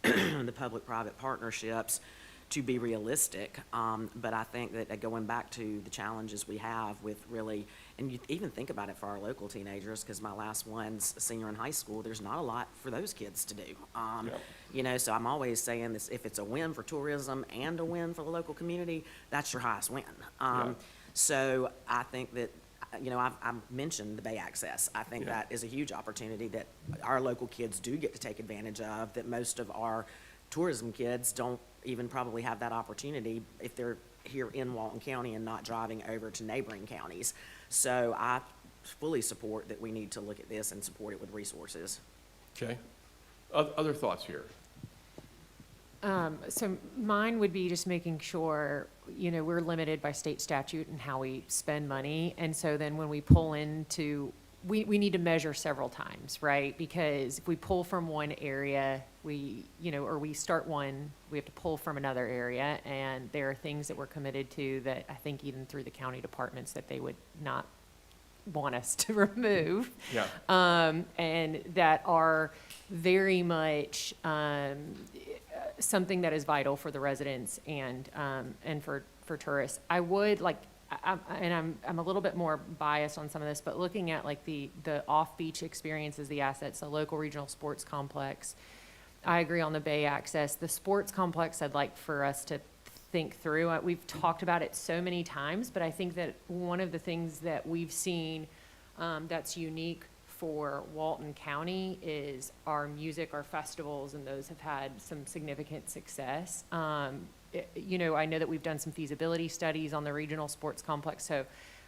the public-private partnerships to be realistic. But I think that going back to the challenges we have with really, and you even think about it for our local teenagers, because my last one's a senior in high school, there's not a lot for those kids to do. You know, so I'm always saying this, if it's a win for tourism and a win for the local community, that's your highest win. So I think that, you know, I've mentioned the Bay Access. I think that is a huge opportunity that our local kids do get to take advantage of, that most of our tourism kids don't even probably have that opportunity if they're here in Walton County and not driving over to neighboring counties. So I fully support that we need to look at this and support it with resources. Okay. Other thoughts here? So mine would be just making sure, you know, we're limited by state statute and how we spend money. And so then when we pull into, we need to measure several times, right? Because if we pull from one area, we, you know, or we start one, we have to pull from another area. And there are things that we're committed to that I think even through the county departments that they would not want us to remove. And that are very much something that is vital for the residents and for tourists. I would like, I'm a little bit more biased on some of this, but looking at like the off-beach experiences, the assets, the local regional sports complex, I agree on the Bay Access. The sports complex, I'd like for us to think through. We've talked about it so many times, but I think that one of the things that we've seen that's unique for Walton County is our music, our festivals, and those have had some significant success. You know, I know that we've done some feasibility studies on the regional sports complex, so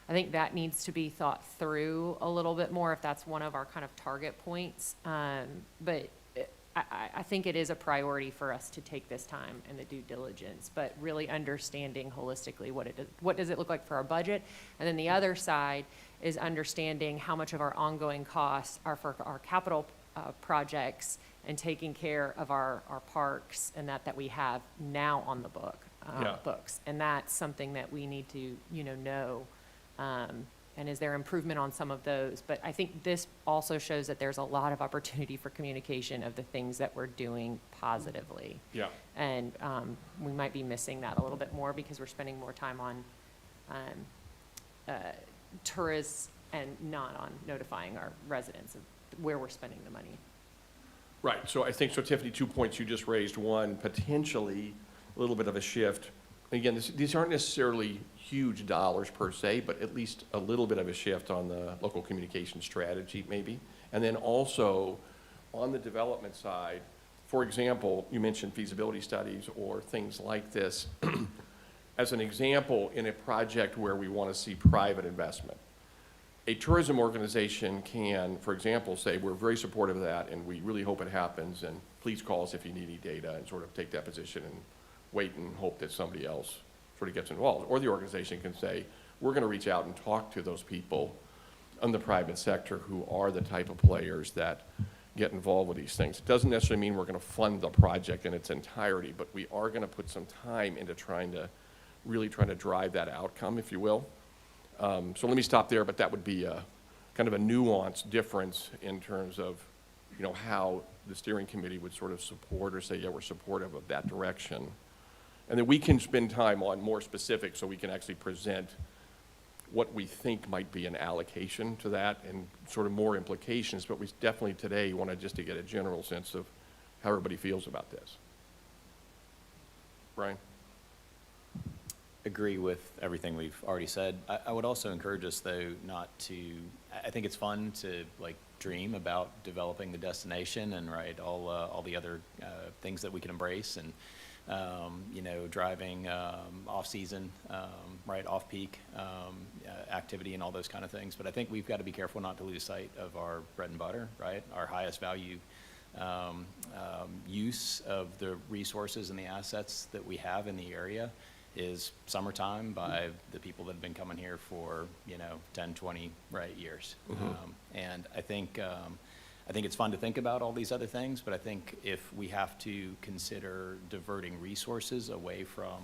I think that needs to be thought through a little bit more if that's one of our kind of target points. But I think it is a priority for us to take this time and the due diligence, but really understanding holistically what does it look like for our budget, and then the other side is understanding how much of our ongoing costs are for our capital projects and taking care of our parks and that we have now on the books. And that's something that we need to, you know. And is there improvement on some of those? But I think this also shows that there's a lot of opportunity for communication of the things that we're doing positively. And we might be missing that a little bit more because we're spending more time on tourists and not on notifying our residents of where we're spending the money. Right, so I think, so Tiffany, 2 points you just raised. One, potentially a little bit of a shift. Again, these aren't necessarily huge dollars per se, but at least a little bit of a shift on the local communication strategy maybe. And then also on the development side, for example, you mentioned feasibility studies or things like this. As an example, in a project where we want to see private investment, a tourism organization can, for example, say, we're very supportive of that, and we really hope it happens, and please call us if you need any data, and sort of take that position and wait and hope that somebody else sort of gets involved. Or the organization can say, we're going to reach out and talk to those people in the private sector who are the type of players that get involved with these things. It doesn't necessarily mean we're going to fund the project in its entirety, but we are going to put some time into really trying to drive that outcome, if you will. So let me stop there, but that would be a kind of a nuanced difference in terms of, you know, how the steering committee would sort of support or say, yeah, we're supportive of that direction. And then we can spend time on more specifics so we can actually present what we think might be an allocation to that and sort of more implications, but we definitely today wanted just to get a general sense of how everybody feels about this. Brian? Agree with everything we've already said. I would also encourage us, though, not to, I think it's fun to, like, dream about developing the destination and, right, all the other things that we can embrace, and, you know, driving off-season, right, off-peak activity and all those kind of things. But I think we've got to be careful not to lose sight of our bread and butter, right, our highest value use of the resources and the assets that we have in the area is summertime by the people that have been coming here for, you know, 10, 20, right, years. And I think it's fun to think about all these other things, but I think if we have to consider diverting resources away from,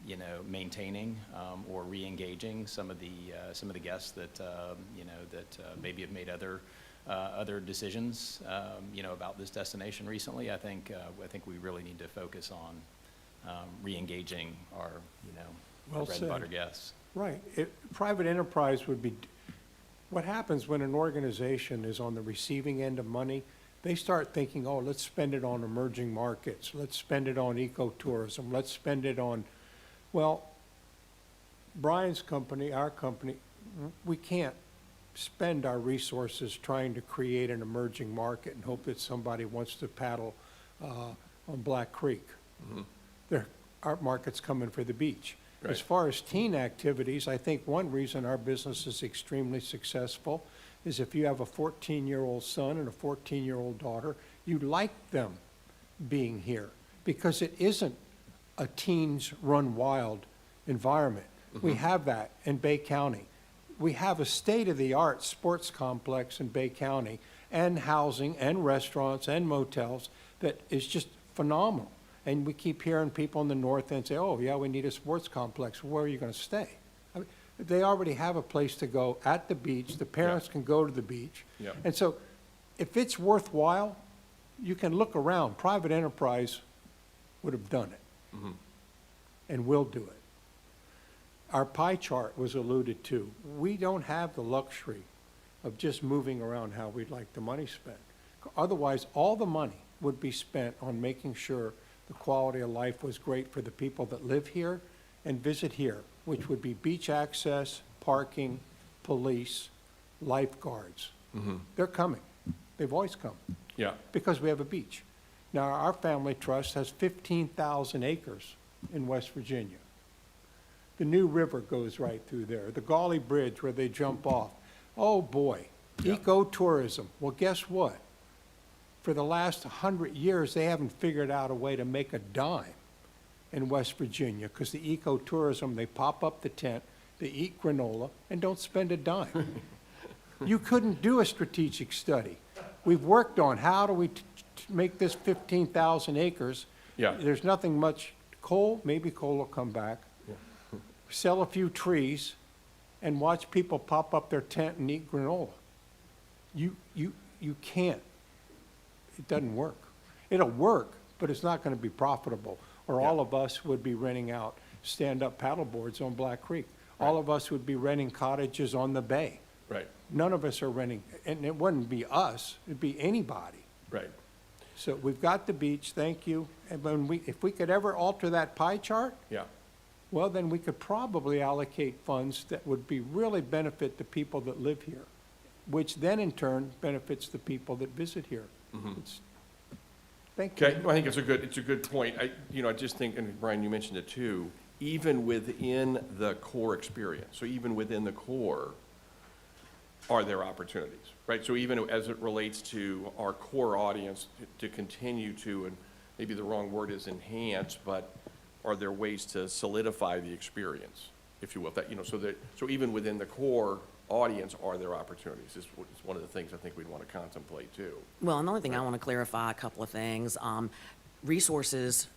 you know, maintaining or re-engaging some of the guests that, you know, that maybe have made other decisions, you know, about this destination recently, I think we really need to focus on re-engaging our, you know, Well our bread and butter said. guests. Right. Private enterprise would be, what happens when an organization is on the receiving end of money, they start thinking, oh, let's spend it on emerging markets, let's spend it on ecotourism, let's spend it on, well, Brian's company, our company, we can't spend our resources trying to create an emerging market and hope that somebody wants to paddle on Black Creek. Our market's coming for the beach. Right. As far as teen activities, I think one reason our business is extremely successful is if you have a 14-year-old son and a 14-year-old daughter, you like them being here because it isn't a teens run wild environment. We have that in Bay County. We have a state-of-the-art sports complex in Bay County and housing and restaurants and motels that is just phenomenal. And we keep hearing people in the north end say, oh, yeah, we need a sports complex. Where are you going to stay? I mean, they already have a place to go at the beach. The parents can go to the beach. Yeah. And so if it's worthwhile, you can look around. Private enterprise would have done it and will do it. Our pie chart was alluded to. We don't have the luxury of just moving around how we'd like the money spent. Otherwise, all the money would be spent on making sure the quality of life was great for the people that live here and visit here, which would be beach access, parking, police, lifeguards. They're coming. They've always come Yeah. because we have a beach. Now, our family trust has 15,000 acres in West Virginia. The New River goes right through there. The Gauley Bridge where they jump off. Oh, boy. Yeah. Ecotourism. Well, guess what? For the last 100 years, they haven't figured out a way to make a dime in West Virginia because the ecotourism, they pop up the tent, they eat granola, and don't spend a dime. You couldn't do a strategic study. We've worked on how do we make this 15,000 acres. Yeah. There's nothing much coal, maybe coal will come back. Sell a few trees and watch people pop up their tent and eat granola. You can't. It doesn't work. It'll work, but it's not going to be profitable, or all of us would be renting out stand-up paddle boards on Black Creek. All of us would be renting cottages on the bay. Right. None of us are renting, and it wouldn't be us, it'd be anybody. Right. So we've got the beach, thank you. And if we could ever alter that pie chart, Yeah. well, then we could probably allocate funds that would be really benefit the people that live here, which then in turn benefits the people that visit here. It's- Thank you. Okay, well, I think it's a good point. I just think, and Brian, you mentioned it too, even within the core experience, so even within the core, are there opportunities, right? So even as it relates to our core audience, to continue to, and maybe the wrong word is enhance, but are there ways to solidify the experience, if you will? That, so even within the core audience, are there opportunities? Is one of the things I think we'd want to contemplate too. Well, and the only thing I want to clarify, a couple of things. Resources,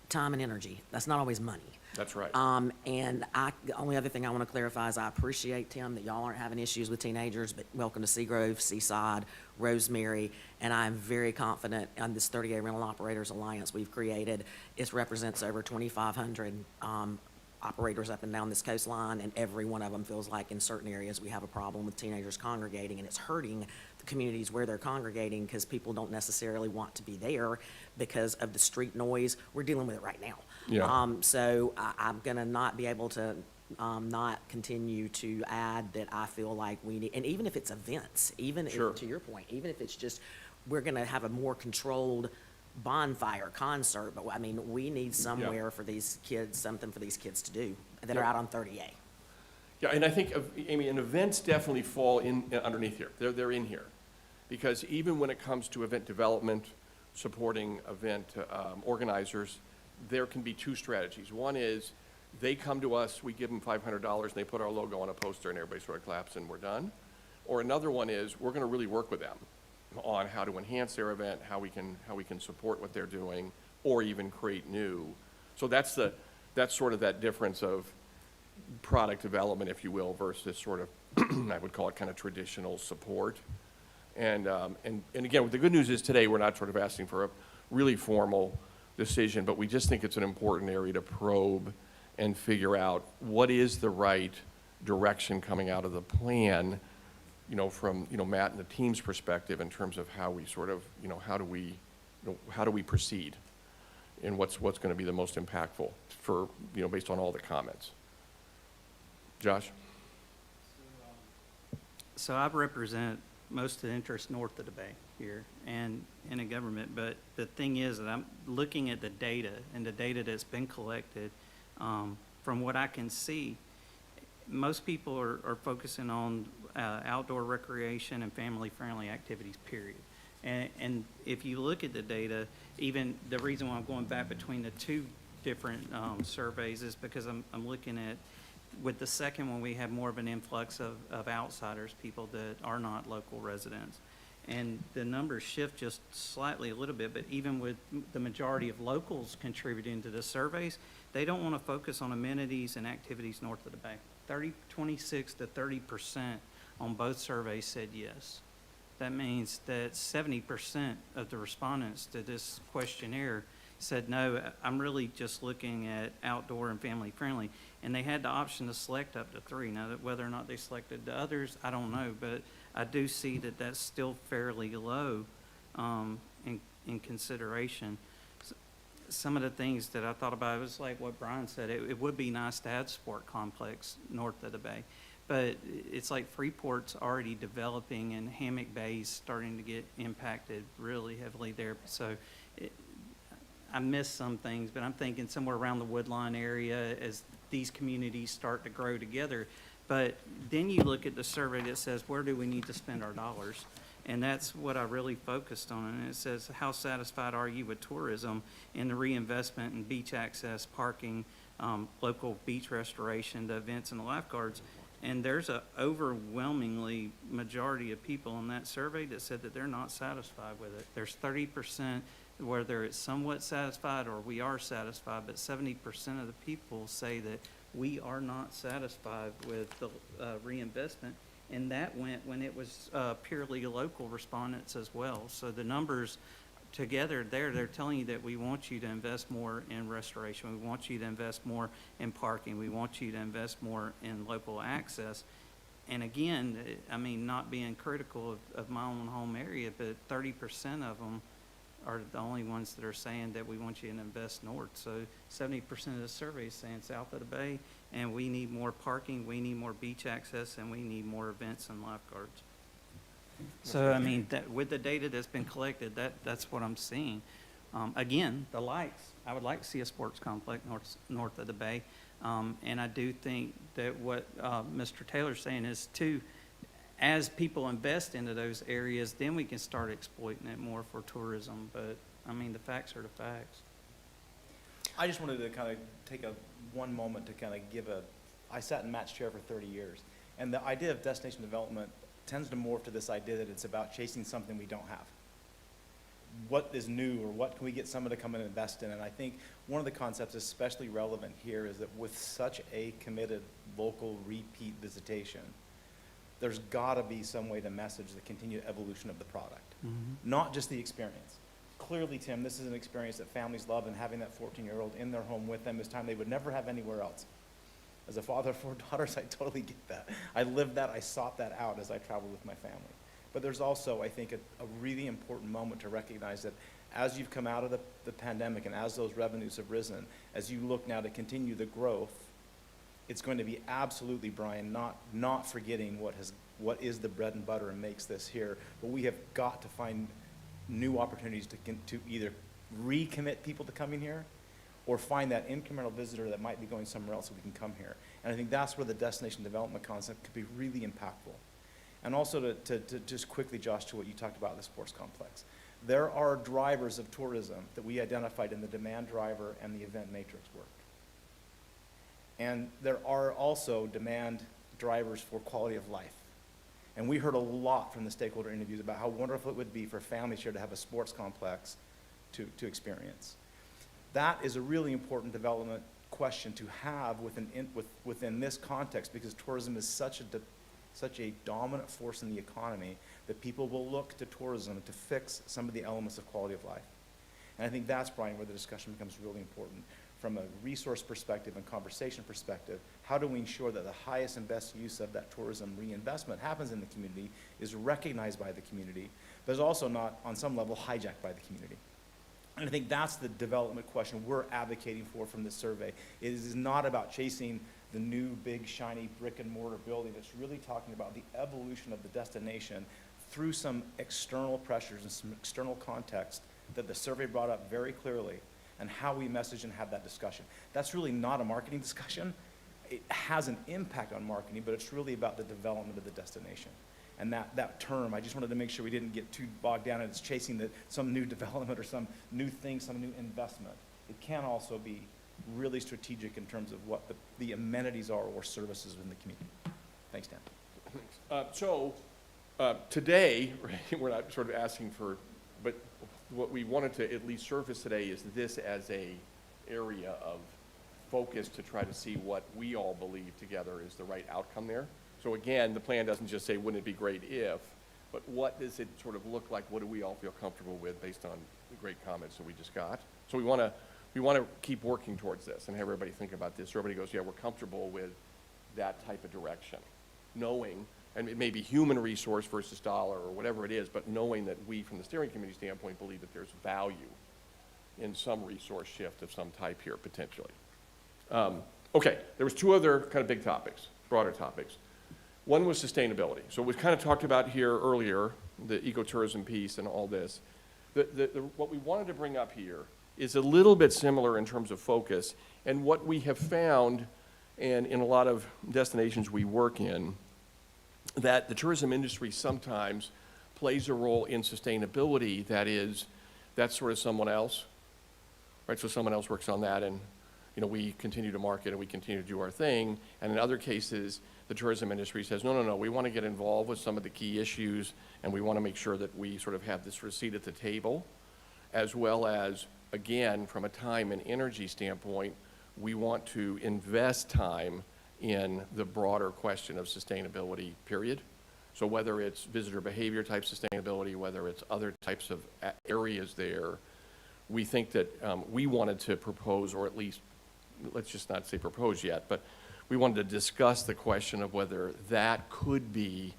time and energy, that's not always money. That's right. And the only other thing I want to clarify is I appreciate, Tim, that y'all aren't having issues with teenagers, but welcome to Seagrove, Seaside, Rosemary, and I'm very confident on this 30A Rental Operators Alliance we've created. It represents over 2,500 operators up and down this coastline, and every one of them feels like in certain areas we have a problem with teenagers congregating, and it's hurting the communities where they're congregating because people don't necessarily want to be there because of the street noise. We're dealing with it right now. Yeah. So I'm gonna not be able to not continue to add that I feel like we need, and even if it's events, even if, Sure. to your point, even if it's just, we're gonna have a more controlled bonfire concert, but I mean, we need somewhere for these kids, something for these kids to do that are Yeah. out on 30A. Yeah, and I think, Amy, and events definitely fall in, underneath here. They're in here. Because even when it comes to event development, supporting event organizers, there can be two strategies. One is they come to us, we give them $500, and they put our logo on a poster, and everybody sort of claps, and we're done. Or another one is we're going to really work with them on how to enhance their event, how we can support what they're doing, or even create new. So that's sort of that difference of product development, if you will, versus sort of I would call it kind of traditional support. And again, the good news is today we're not sort of asking for a really formal decision, but we just think it's an important area to probe and figure out what is the right direction coming out of the plan, from, Matt and the team's perspective in terms of how we sort of, how do we proceed and what's going to be the most impactful for, based on all the comments. Josh? So I represent most of the interest north of the bay here and in a government, but the thing is that I'm looking at the data and the data that's been collected. From what I can see, most people are focusing on outdoor recreation and family-friendly activities, period. And if you look at the data, even the reason why I'm going back between the two different surveys is because I'm looking at, with the second one, we have more of an influx of outsiders, people that are not local residents. And the numbers shift just slightly a little bit, but even with the majority of locals contributing to the surveys, they don't want to focus on amenities and activities north of the bay. 26 to 30% on both surveys said yes. That means that 70% of the respondents to this questionnaire said, no, I'm really just looking at outdoor and family friendly. And they had the option to select up to 3. Now, whether or not they selected the others, I don't know, but I do see that that's still fairly low in consideration. Some of the things that I thought about, it was like what Brian said, it would be nice to have sport complex north of the bay. But it's like Freeport's already developing and Hammock Bay's starting to get impacted really heavily there. So I missed some things, but I'm thinking somewhere around the Woodline area as these communities start to grow together. But then you look at the survey that says, where do we need to spend our dollars? And that's what I really focused on. And it says, how satisfied are you with tourism and the reinvestment in beach access, parking, local beach restoration, the events and the lifeguards? And there's a overwhelmingly majority of people in that survey that said that they're not satisfied with it. There's 30% whether it's somewhat satisfied or we are satisfied, but 70% of the people say that we are not satisfied with the reinvestment. And that went when it was purely local respondents as well. So the numbers together there, they're telling you that we want you to invest more in restoration. We want you to invest more in parking. We want you to invest more in local access. And again, I mean, not being critical of my own home area, but 30% of them are the only ones that are saying that we want you to invest north. So 70% of the survey is saying south of the bay, and we need more parking, we need more beach access, and we need more events and lifeguards. So, I mean, with the data that's been collected, that's what I'm seeing. Again, the lights, I would like to see a sports complex north of the bay. And I do think that what Mr. Taylor's saying is to as people invest into those areas, then we can start exploiting it more for tourism. But, I mean, the facts are the facts. I just wanted to kind of take one moment to kind of I sat in Matt's chair for 30 years, and the idea of destination development tends to morph to this idea that it's about chasing something we don't have. What is new, or what can we get someone to come and invest in? And I think one of the concepts especially relevant here is that with such a committed local repeat visitation, there's gotta be some way to message the continued evolution of the product, not just the experience. Clearly, Tim, this is an experience that families love, and having that 14-year-old in their home with them is time they would never have anywhere else. As a father of 4 daughters, I totally get that. I lived that, I sought that out as I traveled with my family. But there's also, I think, a really important moment to recognize that as you've come out of the pandemic and as those revenues have risen, as you look now to continue the growth, it's going to be absolutely, Brian, not forgetting what is the bread and butter and makes this here, but we have got to find new opportunities to either recommit people to coming here or find that incremental visitor that might be going somewhere else so we can come here. And I think that's where the destination development concept could be really impactful. And also to just quickly, Josh, to what you talked about, the sports complex. There are drivers of tourism that we identified in the demand driver and the event matrix work. And there are also demand drivers for quality of life. And we heard a lot from the stakeholder interviews about how wonderful it would be for families here to have a sports complex to experience. That is a really important development question to have within this context, because tourism is such a dominant force in the economy that people will look to tourism to fix some of the elements of quality of life. And I think that's, Brian, where the discussion becomes really important. From a resource perspective and conversation perspective, how do we ensure that the highest and best use of that tourism reinvestment happens in the community, is recognized by the community, but is also not, on some level, hijacked by the community? And I think that's the development question we're advocating for from this survey. It is not about chasing the new, big, shiny brick and mortar building. It's really talking about the evolution of the destination through some external pressures and some external context that the survey brought up very clearly, and how we message and have that discussion. That's really not a marketing discussion. It has an impact on marketing, but it's really about the development of the destination. And that term, I just wanted to make sure we didn't get too bogged down in it's chasing some new development or some new thing, some new investment. It can also be really strategic in terms of what the amenities are or services in the community. Thanks, Dan. Today, right, we're not sort of asking for, but what we wanted to at least surface today is this as a area of focus to try to see what we all believe together is the right outcome there. So again, the plan doesn't just say, wouldn't it be great if, but what does it sort of look like? What do we all feel comfortable with based on the great comments that we just got? So we want to keep working towards this and have everybody think about this. So everybody goes, yeah, we're comfortable with that type of direction, knowing, and it may be human resource versus dollar or whatever it is, but knowing that we, from the steering committee standpoint, believe that there's value in some resource shift of some type here, potentially. Okay, there was 2 other kind of big topics, broader topics. One was sustainability. So we kind of talked about here earlier, the ecotourism piece and all this. What we wanted to bring up here is a little bit similar in terms of focus, and what we have found, and in a lot of destinations we work in, that the tourism industry sometimes plays a role in sustainability that's sort of someone else, right? So someone else works on that, and we continue to market and we continue to do our thing. And in other cases, the tourism industry says, no, we want to get involved with some of the key issues, and we want to make sure that we sort of have this sort of seat at the table, as well as, again, from a time and energy standpoint, we want to invest time in the broader question of sustainability, period. So whether it's visitor behavior type sustainability, whether it's other types of areas there, we think that we wanted to propose, or at least, let's just not say propose yet, but we wanted to discuss the question of whether that could be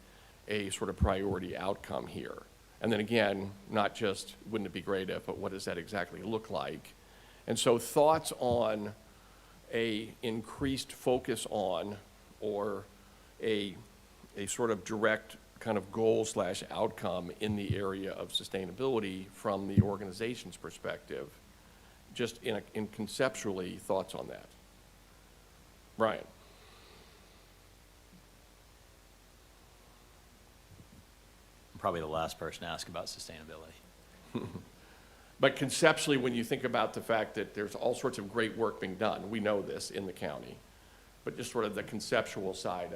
a sort of priority outcome here. And then again, not just wouldn't it be great if, but what does that exactly look like? And so thoughts on a increased focus on, or a sort of direct kind of goal/outcome in the area of sustainability from the organization's perspective, just in conceptually, thoughts on that. Brian. probably the last person to ask about sustainability. But conceptually, when you think about the fact that there's all sorts of great work being done, we know this in the county, but just sort of the conceptual side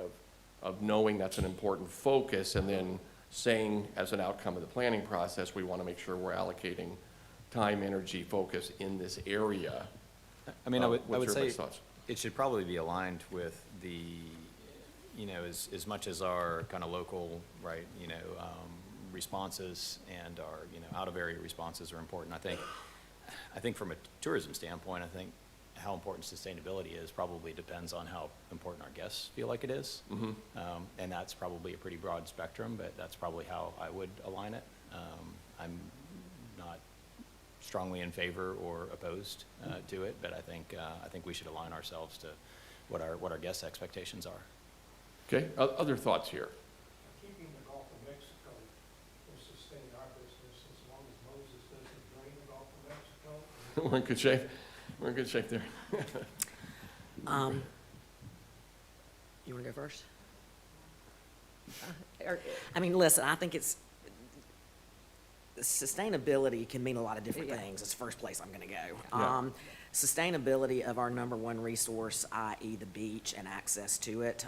of knowing that's an important focus and then saying as an outcome of the planning process, we want to make sure we're allocating time, energy, focus in this area. I mean, I would What's say everybody's thoughts? it should probably be aligned with the, you know, as much as our kind of local, right, you know, responses and our, you know, out-of-area responses are important. I think from a tourism standpoint, I think how important sustainability is probably depends on how important our guests feel like it is. Mm-hmm. And that's probably a pretty broad spectrum, but that's probably how I would align it. I'm not strongly in favor or opposed to it, but I think we should align ourselves to what our guests' expectations are. Okay, other thoughts here? Keeping the Gulf of Mexico will sustain our business as long as Moses doesn't drain the Gulf of Mexico. We're in good shape. We're in good shape there. You want to go first? I mean, listen, I think sustainability can mean a lot of different things. It's the first place I'm going to go. Yeah. Sustainability of our number one resource, i.e. the beach and access to it,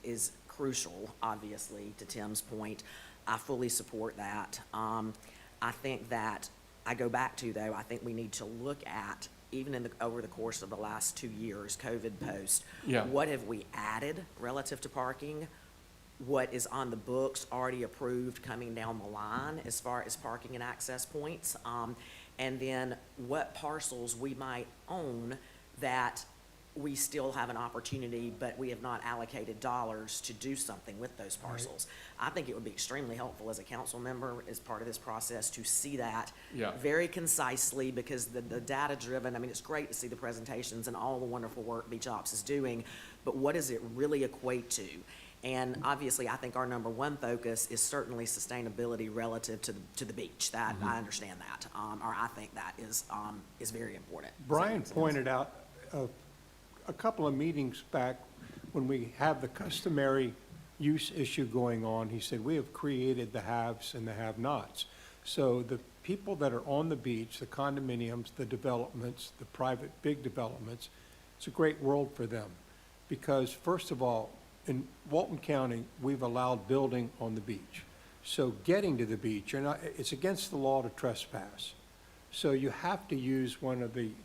is crucial, obviously, to Tim's point. I fully support that. I think that, I go back to, though, I think we need to look at, even over the course of the last 2 years, COVID post, Yeah. what have we added relative to parking? What is on the books already approved coming down the line as far as parking and access points? And then what parcels we might own that we still have an opportunity, but we have not allocated dollars to do something with those parcels. I think it would be extremely helpful as a council member, as part of this process, to see that Yeah. very concisely, because the data-driven, I mean, it's great to see the presentations and all the wonderful work Beach Ops is doing, but what does it really equate to? And obviously, I think our number one focus is certainly sustainability relative to the beach. That, I understand that, or I think that is very important. Brian pointed out a couple of meetings back, when we have the customary use issue going on, he said, we have created the haves and the have-nots. So the people that are on the beach, the condominiums, the developments, the private big developments, it's a great world for them. Because first of all, in Walton County, we've allowed building on the beach. So getting to the beach, it's against the law to trespass. So you have to use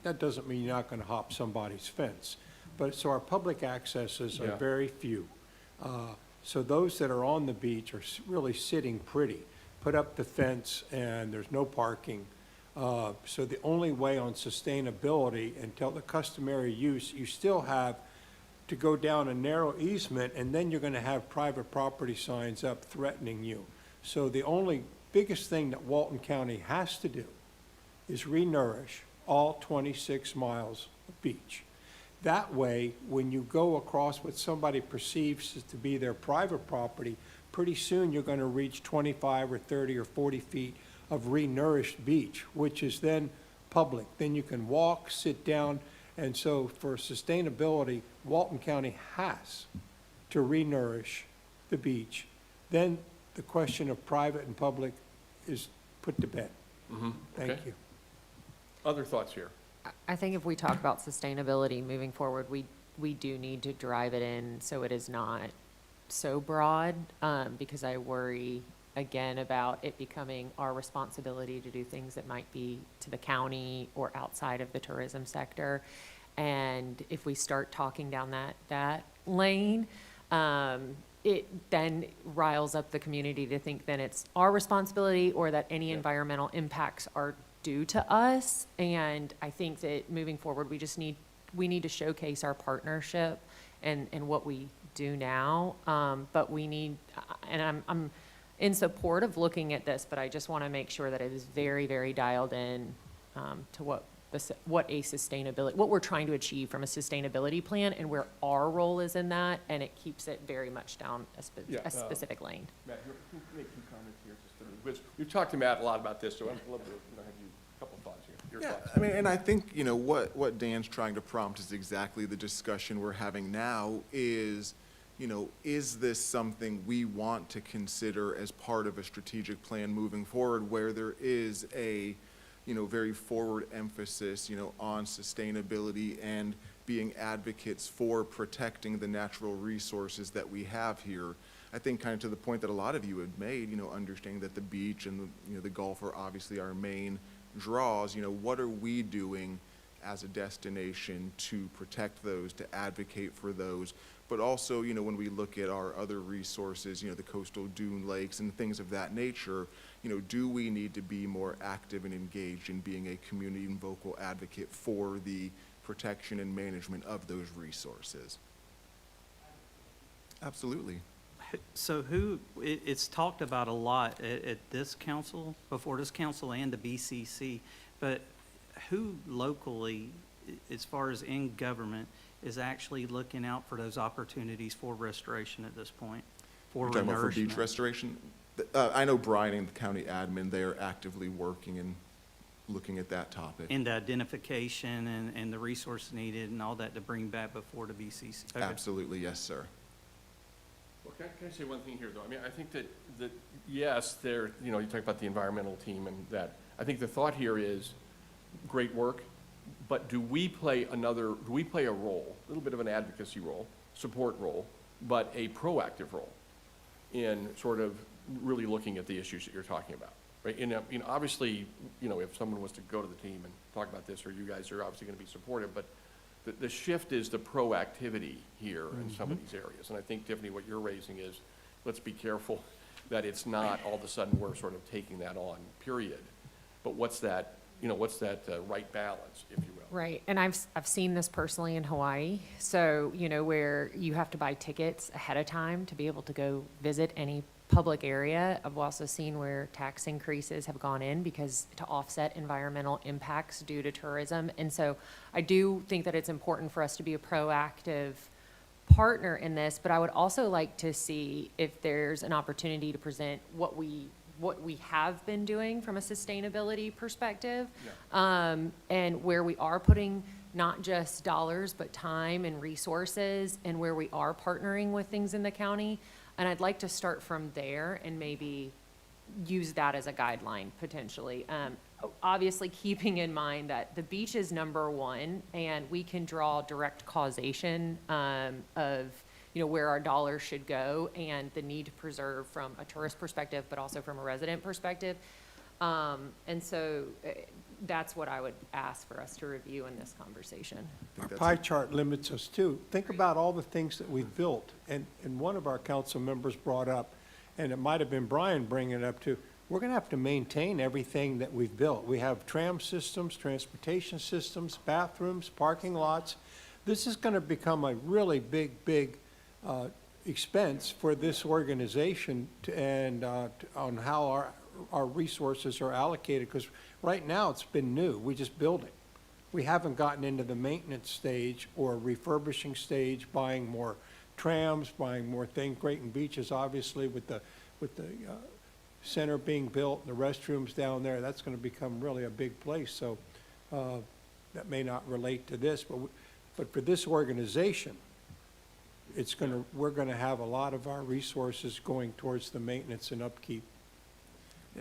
that doesn't mean you're not gonna hop somebody's fence. But, so our public accesses are Yeah. very few. So those that are on the beach are really sitting pretty. Put up the fence and there's no parking. So the only way on sustainability, until the customary use, you still have to go down a narrow easement, and then you're gonna have private property signs up threatening you. So the only biggest thing that Walton County has to do is re-nourish all 26 miles of beach. That way, when you go across what somebody perceives to be their private property, pretty soon you're gonna reach 25 or 30 or 40 feet of re-nourished beach, which is then public. Then you can walk, sit down, and so for sustainability, Walton County has to re-nourish the beach. Then the question of private and public is put to bed. Mm-hmm. Thank Okay. you. Other thoughts here? I think if we talk about sustainability moving forward, we do need to drive it in so it is not so broad, because I worry again about it becoming our responsibility to do things that might be to the county or outside of the tourism sector. And if we start talking down that lane, it then riles up the community to think then it's our responsibility, or that any environmental impacts are due to us. And I think that moving forward, we need to showcase our partnership and what we do now. But we need, and I'm in support of looking at this, but I just want to make sure that it is very, very dialed in to what we're trying to achieve from a sustainability plan, and where our role is in that, and it keeps it very much down a specific lane. Matt, you make some comments here, because we've talked to Matt a lot about this, so I'd love to have you, a couple thoughts here. Your Yeah, thoughts. I mean, and I think, you know, what Dan's trying to prompt is exactly the discussion we're having now is, is this something we want to consider as part of a strategic plan moving forward where there is a, very forward emphasis, on sustainability and being advocates for protecting the natural resources that we have here. I think kind of to the point that a lot of you had made, understanding that the beach and the Gulf are obviously our main draws, what are we doing as a destination to protect those, to advocate for those, but also, when we look at our other resources, the coastal dune lakes and things of that nature, do we need to be more active and engaged in being a community and vocal advocate for the protection and management of those resources? Absolutely. So it's talked about a lot at this council, before this council and the BCC, but who locally, as far as in government, is actually looking out for those opportunities for restoration at this point, for You're talking about for beach renourishment? restoration? I know Brian and the county admin, they are actively working and looking at that topic. And the identification and the resource needed and all that to bring back before the BCC? Okay. Absolutely, yes, sir. Well, can I say one thing here, though? I mean, I think that yes, you talk about the environmental team and that. I think the thought here is great work, but do we play a role, a little bit of an advocacy role, support role, but a proactive role in sort of really looking at the issues that you're talking about, right? And, obviously, if someone was to go to the team and talk about this, or you guys are obviously going to be supportive, but the shift is the proactivity here in some of these areas. And I think, Tiffany, what you're raising is, let's be careful that it's not all of a sudden we're sort of taking that on, period. But what's that right balance, if you will? Right, and I've seen this personally in Hawaii. So, where you have to buy tickets ahead of time to be able to go visit any public area. I've also seen where tax increases have gone in because to offset environmental impacts due to tourism. And so I do think that it's important for us to be a proactive partner in this, but I would also like to see if there's an opportunity to present what we have been doing from a sustainability perspective, and where we are putting not just dollars, but time and resources, and where we are partnering with things in the county. And I'd like to start from there and maybe use that as a guideline potentially. Obviously, keeping in mind that the beach is number one, and we can draw direct causation of where our dollars should go and the need to preserve from a tourist perspective, but also from a resident perspective. And so that's what I would ask for us to review in this conversation. Our pie chart limits us too. Think about all the things that we've built, and one of our council members brought up, and it might have been Brian bringing it up too, we're gonna have to maintain everything that we've built. We have tram systems, transportation systems, bathrooms, parking lots. This is gonna become a really big expense for this organization on how our resources are allocated, because right now it's been new, we just build it. We haven't gotten into the maintenance stage or refurbishing stage, buying more trams, buying more things. Creighton Beaches, obviously, with the center being built, and the restrooms down there, that's gonna become really a big place, so that may not relate to this, but for this organization, we're gonna have a lot of our resources going towards the maintenance and upkeep.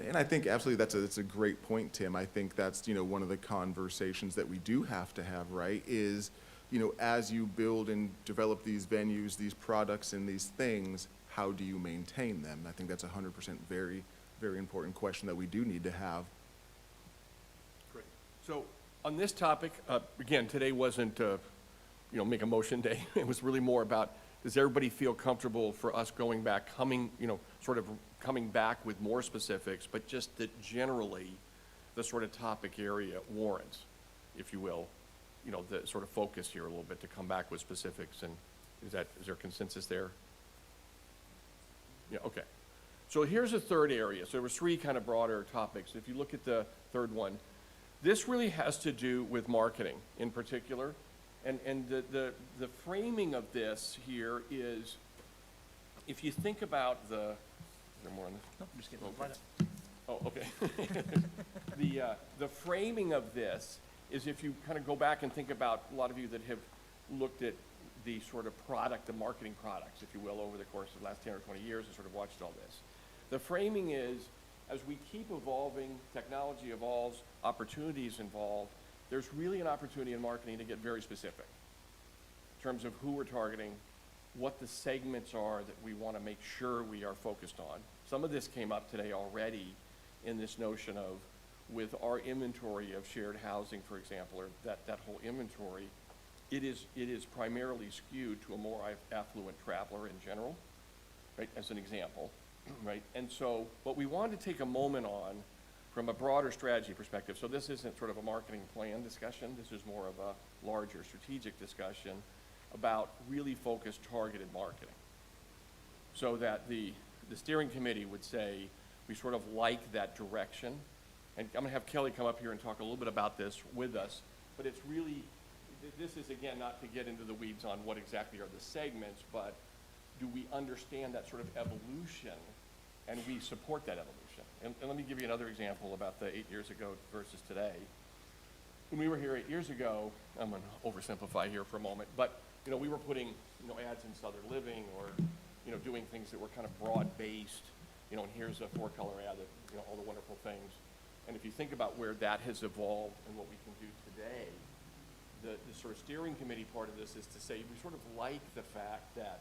And I think absolutely that's a great point, Tim. I think that's, one of the conversations that we do have to have, right, is, as you build and develop these venues, these products and these things, how do you maintain them? I think that's 100% very, very important question that we do need to have. Great. So on this topic, again, today wasn't, make a motion day. It was really more about, does everybody feel comfortable for us coming back with more specifics, but just that generally the sort of topic area warrants, if you will, the sort of focus here a little bit to come back with specifics. And is there consensus there? Yeah, okay. So here's a third area. So there were three kind of broader topics. If you look at the third one, this really has to do with marketing in particular. And the framing of this here is, if you think about is there more on this? No, I'm just kidding. Okay. Oh, okay. The framing of this is, if you kind of go back and think about a lot of you that have looked at the sort of product, the marketing products, if you will, over the course of the last 10 or 20 years and sort of watched all this. The framing is, as we keep evolving, technology evolves, opportunities evolve, there's really an opportunity in marketing to get very specific in terms of who we're targeting, what the segments are that we want to make sure we are focused on. Some of this came up today already in this notion of, with our inventory of shared housing, for example, or that whole inventory, it is primarily skewed to a more affluent traveler in general, right, as an example, right? And so what we wanted to take a moment on from a broader strategy perspective, so this isn't sort of a marketing plan discussion, this is more of a larger strategic discussion about really focused, targeted marketing. So that the steering committee would say, we sort of like that direction. And I'm gonna have Kelly come up here and talk a little bit about this with us, but it's really, this is again, not to get into the weeds on what exactly are the segments, but do we understand that sort of evolution, and we support that evolution? And let me give you another example about the 8 years ago versus today. When we were here 8 years ago, I'm gonna oversimplify here for a moment, but you know, we were putting, you know, ads in Southern Living or, you know, doing things that were kind of broad-based, you know, and here's a 4-color ad that, you know, all the wonderful things. And if you think about where that has evolved and what we can do today, the sort of steering committee part of this is to say we sort of like the fact that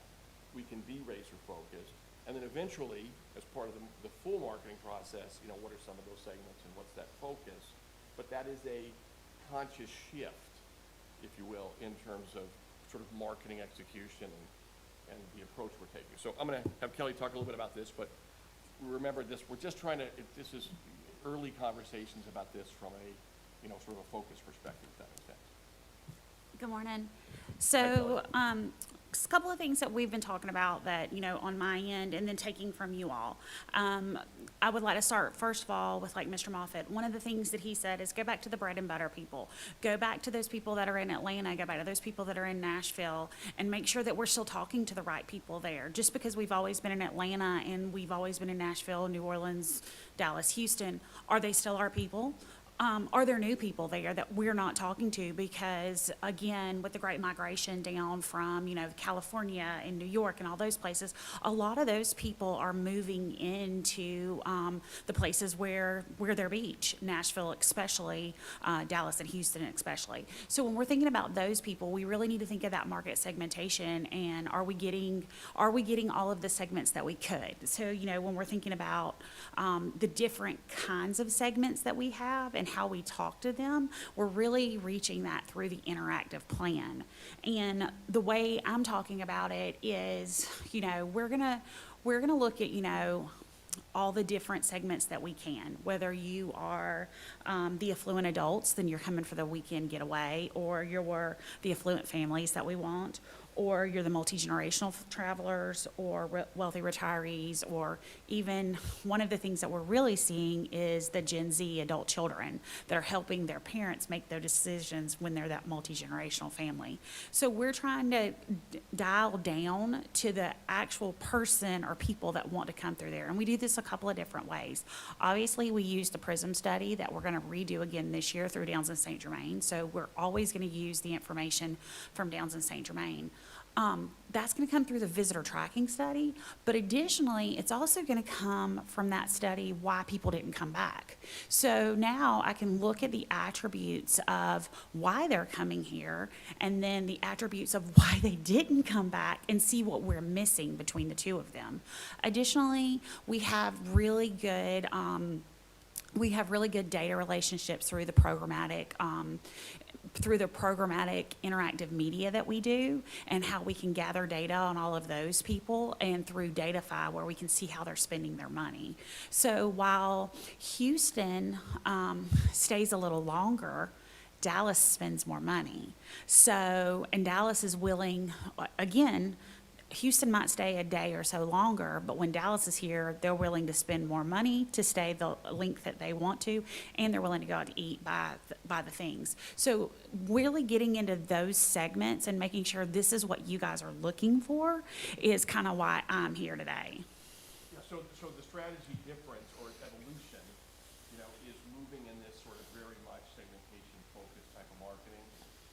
we can be razor-focused, and then eventually, as part of the full marketing process, you know, what are some of those segments and what's that focus? But that is a conscious shift, if you will, in terms of sort of marketing execution and the approach we're taking. So I'm gonna have Kelly talk a little bit about this, but remember this, we're just trying to, this is early conversations about this from a, you know, sort of a focus perspective, if that makes sense. Good morning. So, a couple of things that we've been talking about that, you know, on my end, and then taking from you all. I would like to start, first of all, with like Mr. Moffett. One of the things that he said is go back to the bread and butter people. Go back to those people that are in Atlanta, go back to those people that are in Nashville, and make sure that we're still talking to the right people there. Just because we've always been in Atlanta and we've always been in Nashville, New Orleans, Dallas, Houston, are they still our people? Are there new people there that we're not talking to? Because again, with the great migration down from, you know, California and New York and all those places, a lot of those people are moving into the places where they're beach, Nashville especially, Dallas and Houston especially. So when we're thinking about those people, we really need to think of that market segmentation, and are we getting all of the segments that we could? So, you know, when we're thinking about the different kinds of segments that we have and how we talk to them, we're really reaching that through the interactive plan. And the way I'm talking about it is, you know, we're gonna look at, you know, all the different segments that we can, whether you are the affluent adults, then you're coming for the weekend getaway, or you're the affluent families that we want, or you're the multi-generational travelers, or wealthy retirees, or even one of the things that we're really seeing is the Gen Z adult children that are helping their parents make their decisions when they're that multi-generational family. So we're trying to dial down to the actual person or people that want to come through there. And we do this a couple of different ways. Obviously, we use the PRISM study that we're gonna redo again this year through Downs and St. Germain. So we're always gonna use the information from Downs and St. Germain. That's going to come through the visitor tracking study, but additionally, it's also going to come from that study why people didn't come back. So now I can look at the attributes of why they're coming here, and then the attributes of why they didn't come back, and see what we're missing between the two of them. Additionally, we have really good data relationships through the programmatic interactive media that we do, and how we can gather data on all of those people, and through Datafy where we can see how they're spending their money. So while Houston stays a little longer, Dallas spends more money. So, and Dallas is willing, again, Houston might stay a day or so longer, but when Dallas is here, they're willing to spend more money to stay the length that they want to, and they're willing to go out to eat, buy the things. So really getting into those segments and making sure this is what you guys are looking for is kind of why I'm here today. Yeah, so the strategy difference or evolution, you know, is moving in this sort of very much segmentation-focused type of marketing.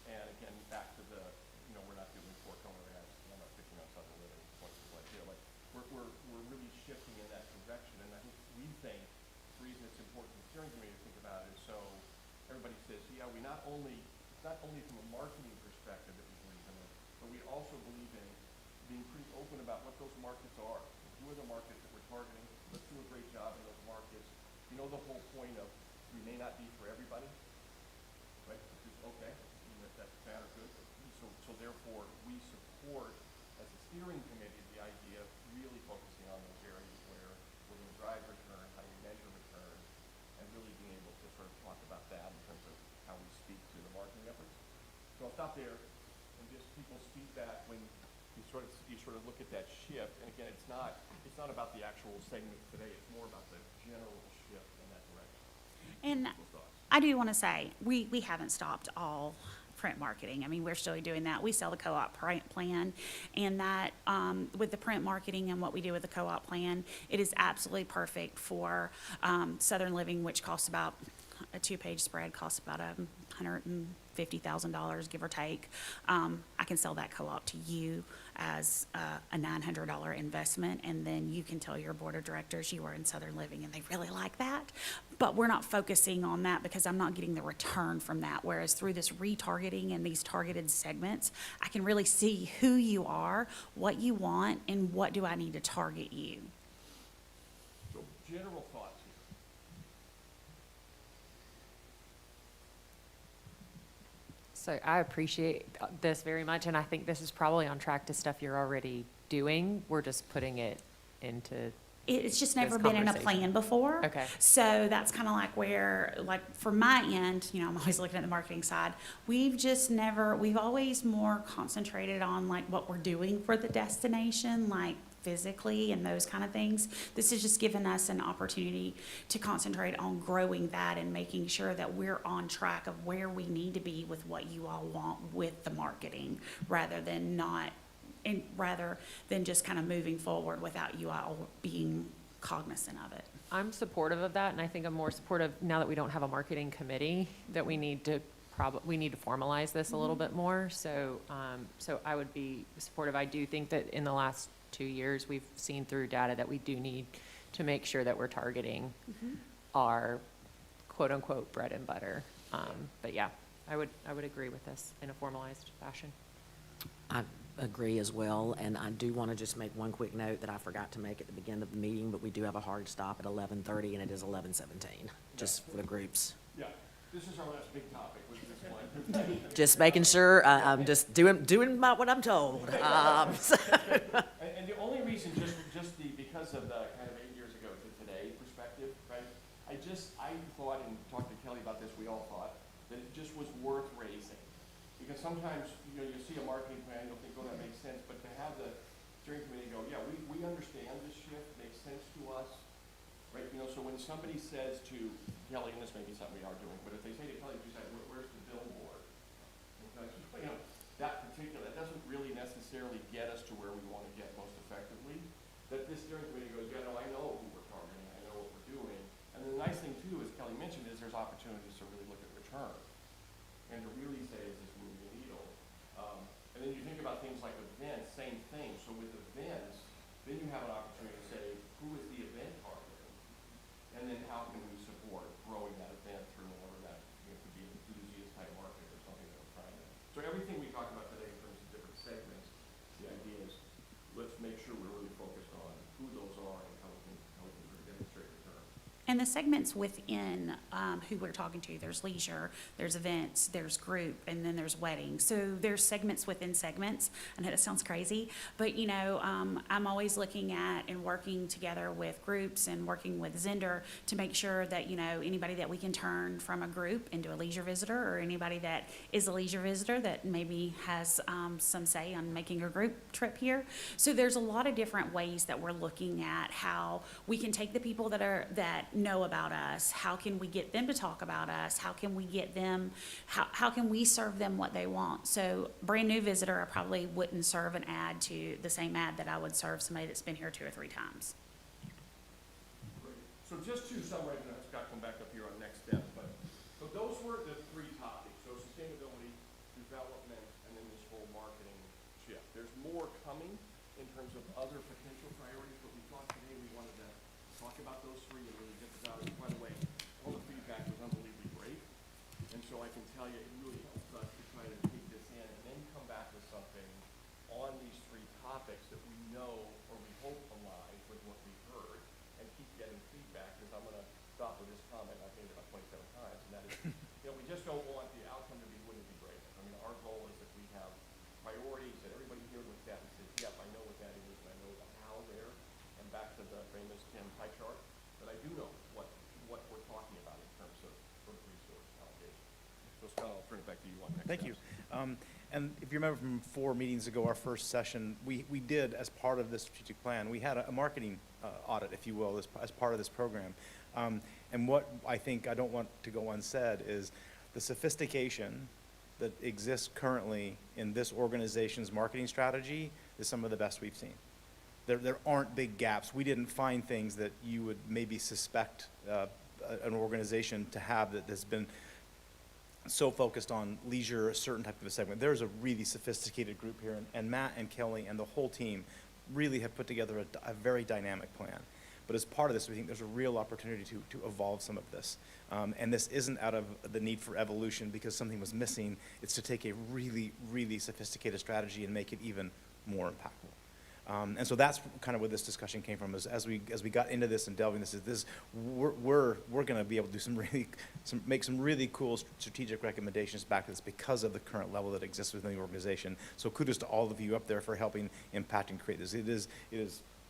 And again, back to the, you know, we're not doing before Comer asked, and I'm not picking on Southern Living, points of like, like, we're really shifting in that direction, and I think we think, the reason it's important for the steering committee to think about it is so everybody says, yeah, we not only, it's not only from a marketing perspective that we believe in it, but we also believe in being pretty open about what those markets are. Who are the markets that we're targeting? Let's do a great job in those markets. You know the whole point of we may not be for everybody, right? Which is okay, that's bad or good. So therefore, we support, as a steering committee, the idea of really focusing on those areas where we're going to drive return, how we measure return, and really being able to sort of talk about that in terms of how we speak to the marketing efforts. So I'll stop there, and just people's feedback when you sort of look at that shift. And again, it's not about the actual segments today. It's more about the general shift in that direction. And People's thoughts. I do want to say, we haven't stopped all print marketing. I mean, we're still doing that. We sell the co-op plan, and that, with the print marketing and what we do with the co-op plan, it is absolutely perfect for Southern Living, which costs about, a 2-page spread costs about $150,000, give or take. I can sell that co-op to you as a $900 investment, and then you can tell your board of directors you are in Southern Living, and they really like that. But we're not focusing on that because I'm not getting the return from that. Whereas through this retargeting and these targeted segments, I can really see who you are, what you want, and what do I need to target you. So general thoughts here. So I appreciate this very much, and I think this is probably on track to stuff you're already doing. We're just putting it into, It's just never This been in a conversation. plan before. Okay. So that's kind of like where, like, from my end, you know, I'm always looking at the marketing side. We've always more concentrated on like what we're doing for the destination, like physically and those kind of things. This has just given us an opportunity to concentrate on growing that and making sure that we're on track of where we need to be with what you all want with the marketing, rather than just kind of moving forward without you all being cognizant of it. I'm supportive of that, and I think I'm more supportive now that we don't have a marketing committee, that we need to formalize this a little bit more. So I would be supportive. I do think that in the last 2 years, we've seen through data that we do need to make sure that we're targeting our quote-unquote bread and butter. But yeah, I would agree with this in a formalized fashion. I agree as well, and I do want to just make one quick note that I forgot to make at the beginning of the meeting, but we do have a hard stop at 11:30, and it is 11:17, just for the groups. Yeah, this is our last big topic, which is this one. Just making sure, I'm just doing what I'm told. And the only reason, because of the kind of 8 years ago to today perspective, right? I thought, and talked to Kelly about this, we all thought, that it just was worth raising. Because sometimes, you know, you see a marketing plan, you'll think, oh, that makes sense, but to have the steering committee go, yeah, we understand this shift, makes sense to us, right? You know, so when somebody says to Kelly, and this may be something we are doing, but if they say to Kelly, you say, where's the billboard? Because, you know, that doesn't really necessarily get us to where we want to get most effectively. That this steering committee goes, yeah, no, I know who we're targeting, I know what we're doing. And the nice thing too, as Kelly mentioned, is there's opportunities to really look at return and to really say, is this moving the needle? And then you think about things like events, same thing. So with events, then you have an opportunity to say, who is the event targeting? And then how can we support growing that event through whatever that, you know, could be an enthusiast type market or something that we're trying to. So everything we talked about today in terms of different segments, the idea is, let's make sure we're really focused on who those are and how we can demonstrate return. And the segments within who we're talking to, there's leisure, there's events, there's group, and then there's weddings. So there's segments within segments. I know that sounds crazy, but you know, I'm always looking at and working together with groups and working with Zender to make sure that, you know, anybody that we can turn from a group into a leisure visitor, or anybody that is a leisure visitor that maybe has some say on making a group trip here. So there's a lot of different ways that we're looking at how we can take the people that know about us, how can we get them to talk about us, how can we get them, how can we serve them what they want. So brand new visitor, I probably wouldn't serve an ad to the same ad that I would serve somebody that's been here 2 or 3 times. Great. So just to summarize, and Scott come back up here on next steps, but so those were the 3 topics. So sustainability, development, and then this whole marketing shift. There's more coming in terms of other potential priorities, but we thought today we wanted to talk about those three and really get this out. And by the way, all the feedback was unbelievably great, and so I can tell you, it really helps us to try to take this in and then come back with something on these three topics that we know or we hope align with what we've heard, and keep getting feedback, because I'm gonna stop with this comment, I've made it about 27 times, and that is, we just don't want the outcome to be wouldn't be great. I mean, our goal is that we have priorities, and everybody here looks at and says, yep, I know what that is, and I know the how there, and back to the famous Tim pie chart, but I do know what we're talking about in terms of sort of resource allocation. So Scott, I'll turn it back to you on next Thank you. steps. And if you remember from 4 meetings ago, our first session, we did, as part of this strategic plan, we had a marketing audit, if you will, as part of this program. And what I think I don't want to go unsaid is the sophistication that exists currently in this organization's marketing strategy is some of the best we've seen. There aren't big gaps. We didn't find things that you would maybe suspect an organization to have that's been so focused on leisure, a certain type of a segment. There's a really sophisticated group here, and Matt and Kelly and the whole team really have put together a very dynamic plan. But as part of this, we think there's a real opportunity to evolve some of this. And this isn't out of the need for evolution because something was missing. It's to take a really, really sophisticated strategy and make it even more impactful. And so that's kind of where this discussion came from. As we got into this and delving this, we're going to be able to do make some really cool strategic recommendations back to this because of the current level that exists within the organization. So kudos to all of you up there for helping impact and create this. It is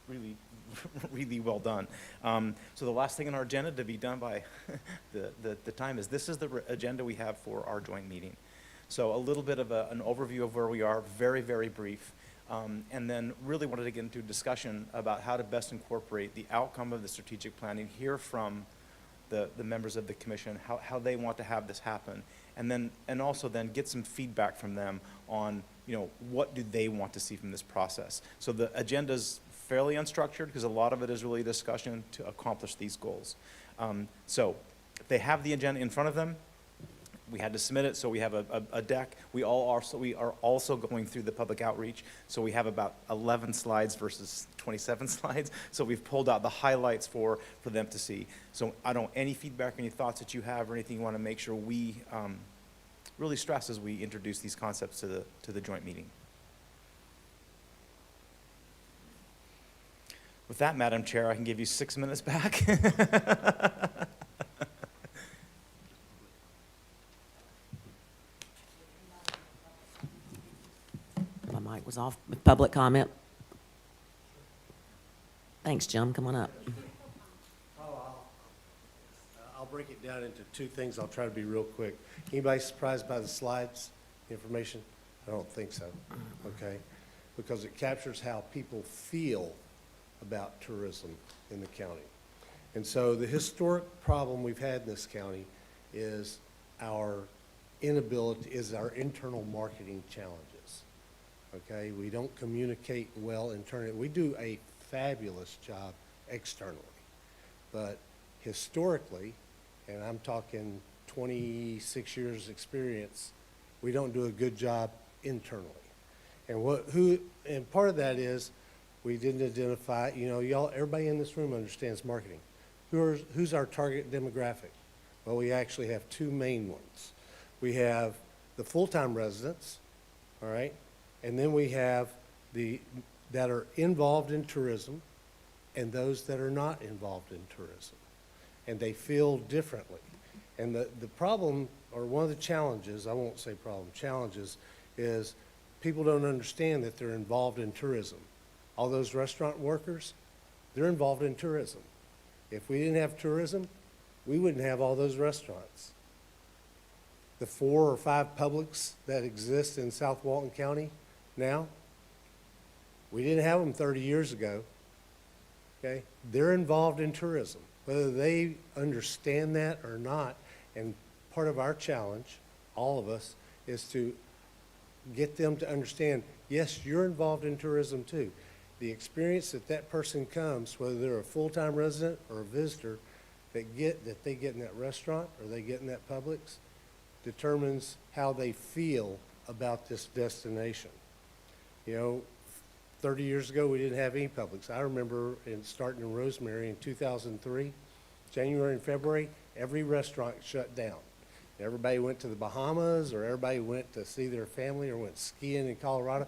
really, really well done. So the last thing on our agenda to be done by the time is this is the agenda we have for our joint meeting. So a little bit of an overview of where we are, very, very brief. And then really wanted to get into a discussion about how to best incorporate the outcome of the strategic planning, hear from the members of the commission, how they want to have this happen, and also then get some feedback from them on, what do they want to see from this process. So the agenda's fairly unstructured because a lot of it is really a discussion to accomplish these goals. So if they have the agenda in front of them, we had to submit it, so we have a deck. We are also going through the public outreach, so we have about 11 slides versus 27 slides. So we've pulled out the highlights for them to see. So I don't, any feedback, any thoughts that you have, or anything you want to make sure we really stress as we introduce these concepts to the joint meeting. With that, Madam Chair, I can give you 6 minutes back. My mic was off with public comment. Thanks, Jim. Come on up. I'll break it down into 2 things. I'll try to be real quick. Anybody surprised by the slides, information? I don't think so, okay? Because it captures how people feel about tourism in the county. And so the historic problem we've had in this county is our internal marketing challenges, okay? We don't communicate well internally. We do a fabulous job externally, but historically, and I'm talking 26 years experience, we don't do a good job internally. And part of that is we didn't identify, everybody in this room understands marketing. Who's our target demographic? Well, we actually have 2 main ones. We have the full-time residents, all right? And then we have that are involved in tourism and those that are not involved in tourism. And they feel differently. And the problem, or one of the challenges, I won't say problem, challenges, is people don't understand that they're involved in tourism. All those restaurant workers, they're involved in tourism. If we didn't have tourism, we wouldn't have all those restaurants. The 4 or 5 Publix that exist in South Walton County now, we didn't have them 30 years ago, okay? They're involved in tourism, whether they understand that or not. And part of our challenge, all of us, is to get them to understand, yes, you're involved in tourism too. The experience that person comes, whether they're a full-time resident or a visitor, that they get in that restaurant or they get in that Publix, determines how they feel about this destination. You know, 30 years ago, we didn't have any Publix. I remember starting in Rosemary in 2003, January and February, every restaurant shut down. Everybody went to the Bahamas, or everybody went to see their family, or went skiing in Colorado.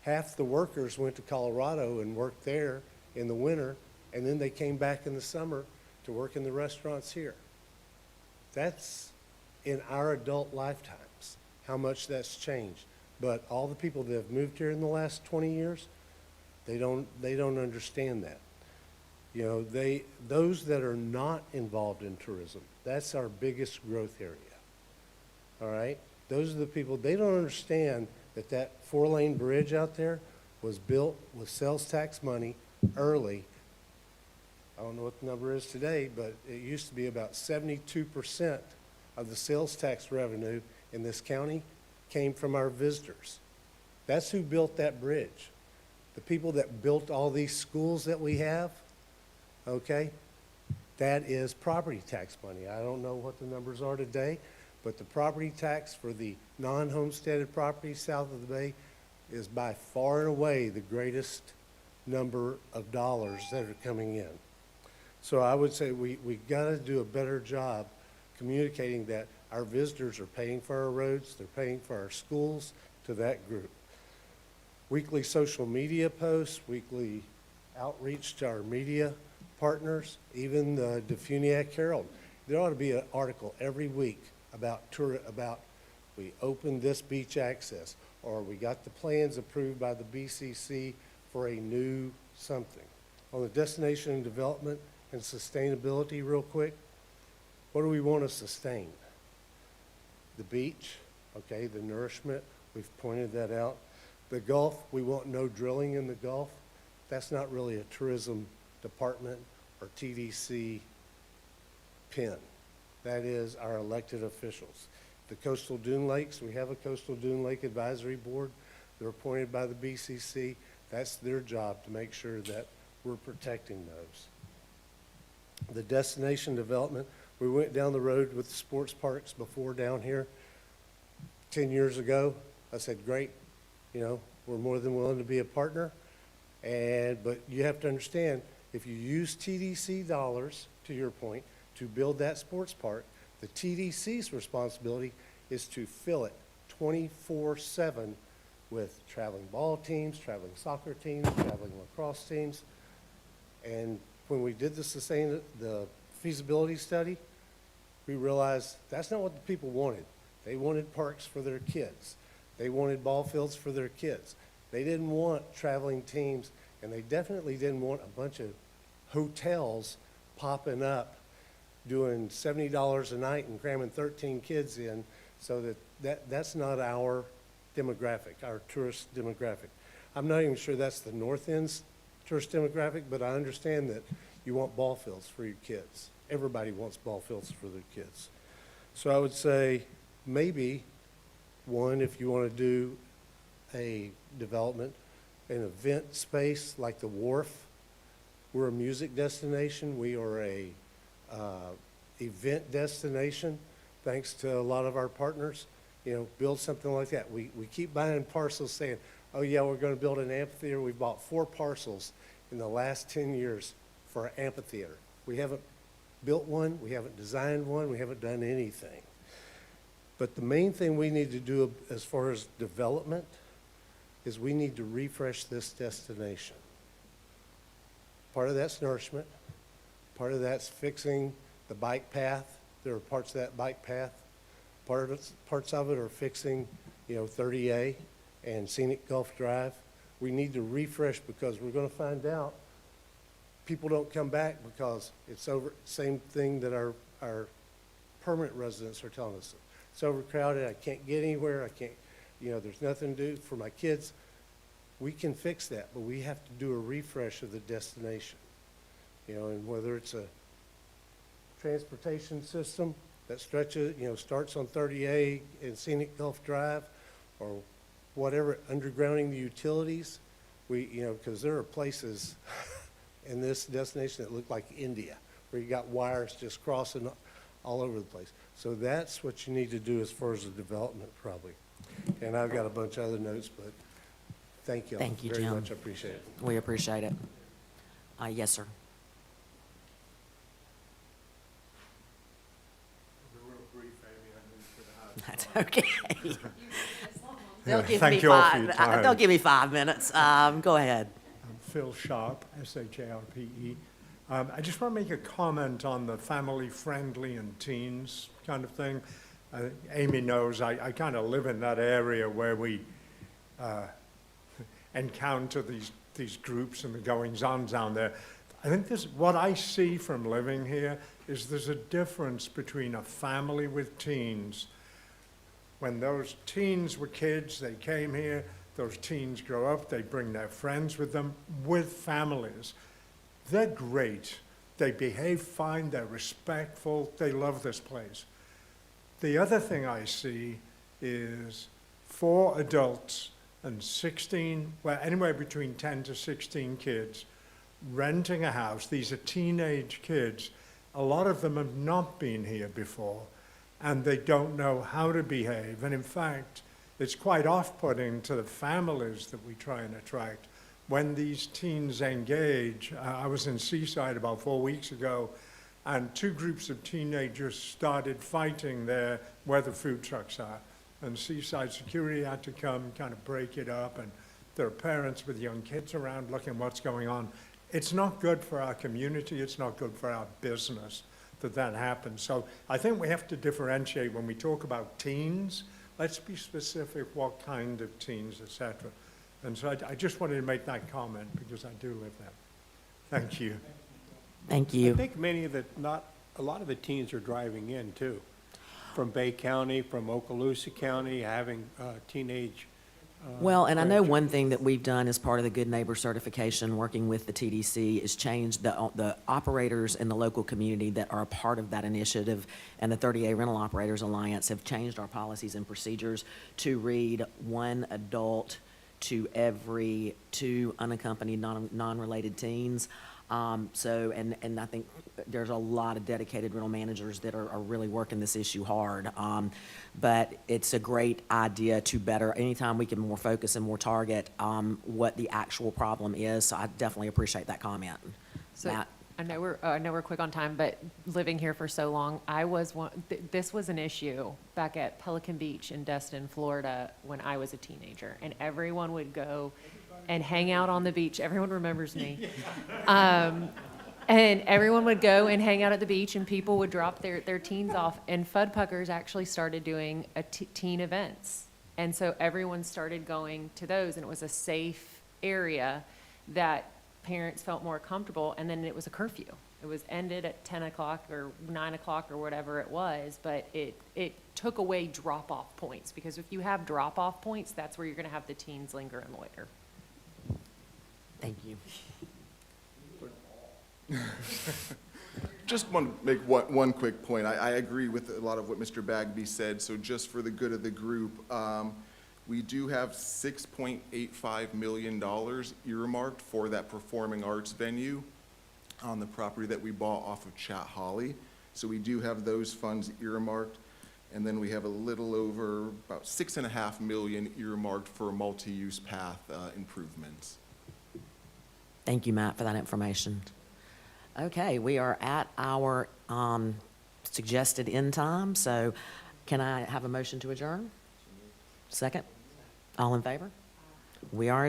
Half the workers went to Colorado and worked there in the winter, and then they came back in the summer to work in the restaurants here. That's in our adult lifetimes, how much that's changed. But all the people that have moved here in the last 20 years, they don't understand that. You know, those that are not involved in tourism, that's our biggest growth area. All right? Those are the people, they don't understand that that 4-lane bridge out there was built with sales tax money early. I don't know what the number is today, but it used to be about 72% of the sales tax revenue in this county came from our visitors. That's who built that bridge. The people that built all these schools that we have, okay, that is property tax money. I don't know what the numbers are today, but the property tax for the non-homesteaded properties south of the bay is by far and away the greatest number of dollars that are coming in. So I would say we got to do a better job communicating that our visitors are paying for our roads, they're paying for our schools, to that group. Weekly social media posts, weekly outreach to our media partners, even the Defuniak Herald. There ought to be an article every week about we opened this beach access, or we got the plans approved by the BCC for a new something. On the destination and development and sustainability, real quick, what do we want to sustain? The beach, okay, the nourishment, we've pointed that out. The Gulf, we want no drilling in the Gulf. That's not really a tourism department or TDC pin. That is our elected officials. The coastal dune lakes, we have a coastal dune lake advisory board. They're appointed by the BCC. That's their job to make sure that we're protecting those. The destination development, we went down the road with the sports parks before down here 10 years ago. I said, great, you know, we're more than willing to be a partner. But you have to understand, if you use TDC dollars, to your point, to build that sports park, the TDC's responsibility is to fill it 24/7 with traveling ball teams, traveling soccer teams, traveling lacrosse teams. And when we did the feasibility study, we realized that's not what the people wanted. They wanted parks for their kids. They wanted ball fields for their kids. They didn't want traveling teams, and they definitely didn't want a bunch of hotels popping up doing $70 a night and cramming 13 kids in, so that's not our demographic, our tourist demographic. I'm not even sure that's the North End's tourist demographic, but I understand that you want ball fields for your kids. Everybody wants ball fields for their kids. So I would say maybe one, if you want to do a development, an event space like the Wharf. We're a music destination. We are a event destination, thanks to a lot of our partners. You know, build something like that. We keep buying parcels saying, oh yeah, we're going to build an amphitheater. We bought 4 parcels in the last 10 years for an amphitheater. We haven't built one, we haven't designed one, we haven't done anything. But the main thing we need to do as far as development is we need to refresh this destination. Part of that's nourishment. Part of that's fixing the bike path. There are parts of that bike path. Parts of it are fixing, you know, 30A and Scenic Gulf Drive. We need to refresh, because we're going to find out people don't come back because it's over. Same thing that our permanent residents are telling us. It's overcrowded. I can't get anywhere. I can't, you know, there's nothing to do for my kids. We can fix that, but we have to do a refresh of the destination. You know, and whether it's a transportation system that stretches, you know, starts on 30A and Scenic Gulf Drive, or whatever, undergrounding the utilities, you know, because there are places in this destination that look like India, where you got wires just crossing all over the place. So that's what you need to do as far as the development, probably. And I've got a bunch of other notes, but Thank you all Thank you, very Jim. much. I appreciate it. We appreciate it. Yes, sir. That's okay. They'll give me Thank you all for your five, time. they'll give me 5 minutes. Go ahead. Phil Sharp, S-H-A-R-P-E. I just want to make a comment on the family-friendly and teens kind of thing. Amy knows I kind of live in that area where we encounter these groups and the goings-on down there. I think what I see from living here is there's a difference between a family with teens. When those teens were kids, they came here, those teens grow up, they bring their friends with them, with families. They're great. They behave fine, they're respectful, they love this place. The other thing I see is 4 adults and 16, well, anywhere between 10 to 16 kids renting a house. These are teenage kids. A lot of them have not been here before, and they don't know how to behave. And in fact, it's quite off-putting to the families that we try and attract when these teens engage. I was in Seaside about 4 weeks ago, and 2 groups of teenagers started fighting there where the food trucks are. And Seaside security had to come kind of break it up, and there are parents with young kids around looking what's going on. It's not good for our community, it's not good for our business that happens. So I think we have to differentiate when we talk about teens. Let's be specific what kind of teens, et cetera. And so I just wanted to make that comment because I do live there. Thank you. Thank I you. think a lot of the teens are driving in too, from Bay County, from Okaloosa County, having teenage. Well, and I know one thing that we've done as part of the Good Neighbor certification, working with the TDC, is change the operators in the local community that are a part of that initiative, and the 30A Rental Operators Alliance have changed our policies and procedures to read 1 adult to every 2 unaccompanied, non-related teens. And I think there's a lot of dedicated rental managers that are really working this issue hard. But it's a great idea to better, anytime we can more focus and more target what the actual problem is. So I definitely appreciate that comment. So Matt? I know we're quick on time, but living here for so long, this was an issue back at Pelican Beach in Destin, Florida, when I was a teenager, and everyone would go and hang out on the beach. Everyone remembers me. And everyone would go and hang out at the beach, and people would drop their teens off. And Fuddpuckers actually started doing teen events. And so everyone started going to those, and it was a safe area that parents felt more comfortable. And then it was a curfew. It was ended at 10 o'clock or 9 o'clock or whatever it was, but it took away drop-off points, because if you have drop-off points, that's where you're going to have the teens linger and loiter. Thank you. Just want to make one quick point. I agree with a lot of what Mr. Bagby said, so just for the good of the group, we do have $6.85 million earmarked for that performing arts venue on the property that we bought off of Chat Holly. So we do have those funds earmarked, and then we have a little over about $6.5 million earmarked for multi-use path improvements. Thank you, Matt, for that information. Okay, we are at our suggested end time, so can I have a motion to adjourn? Second? All in favor? We are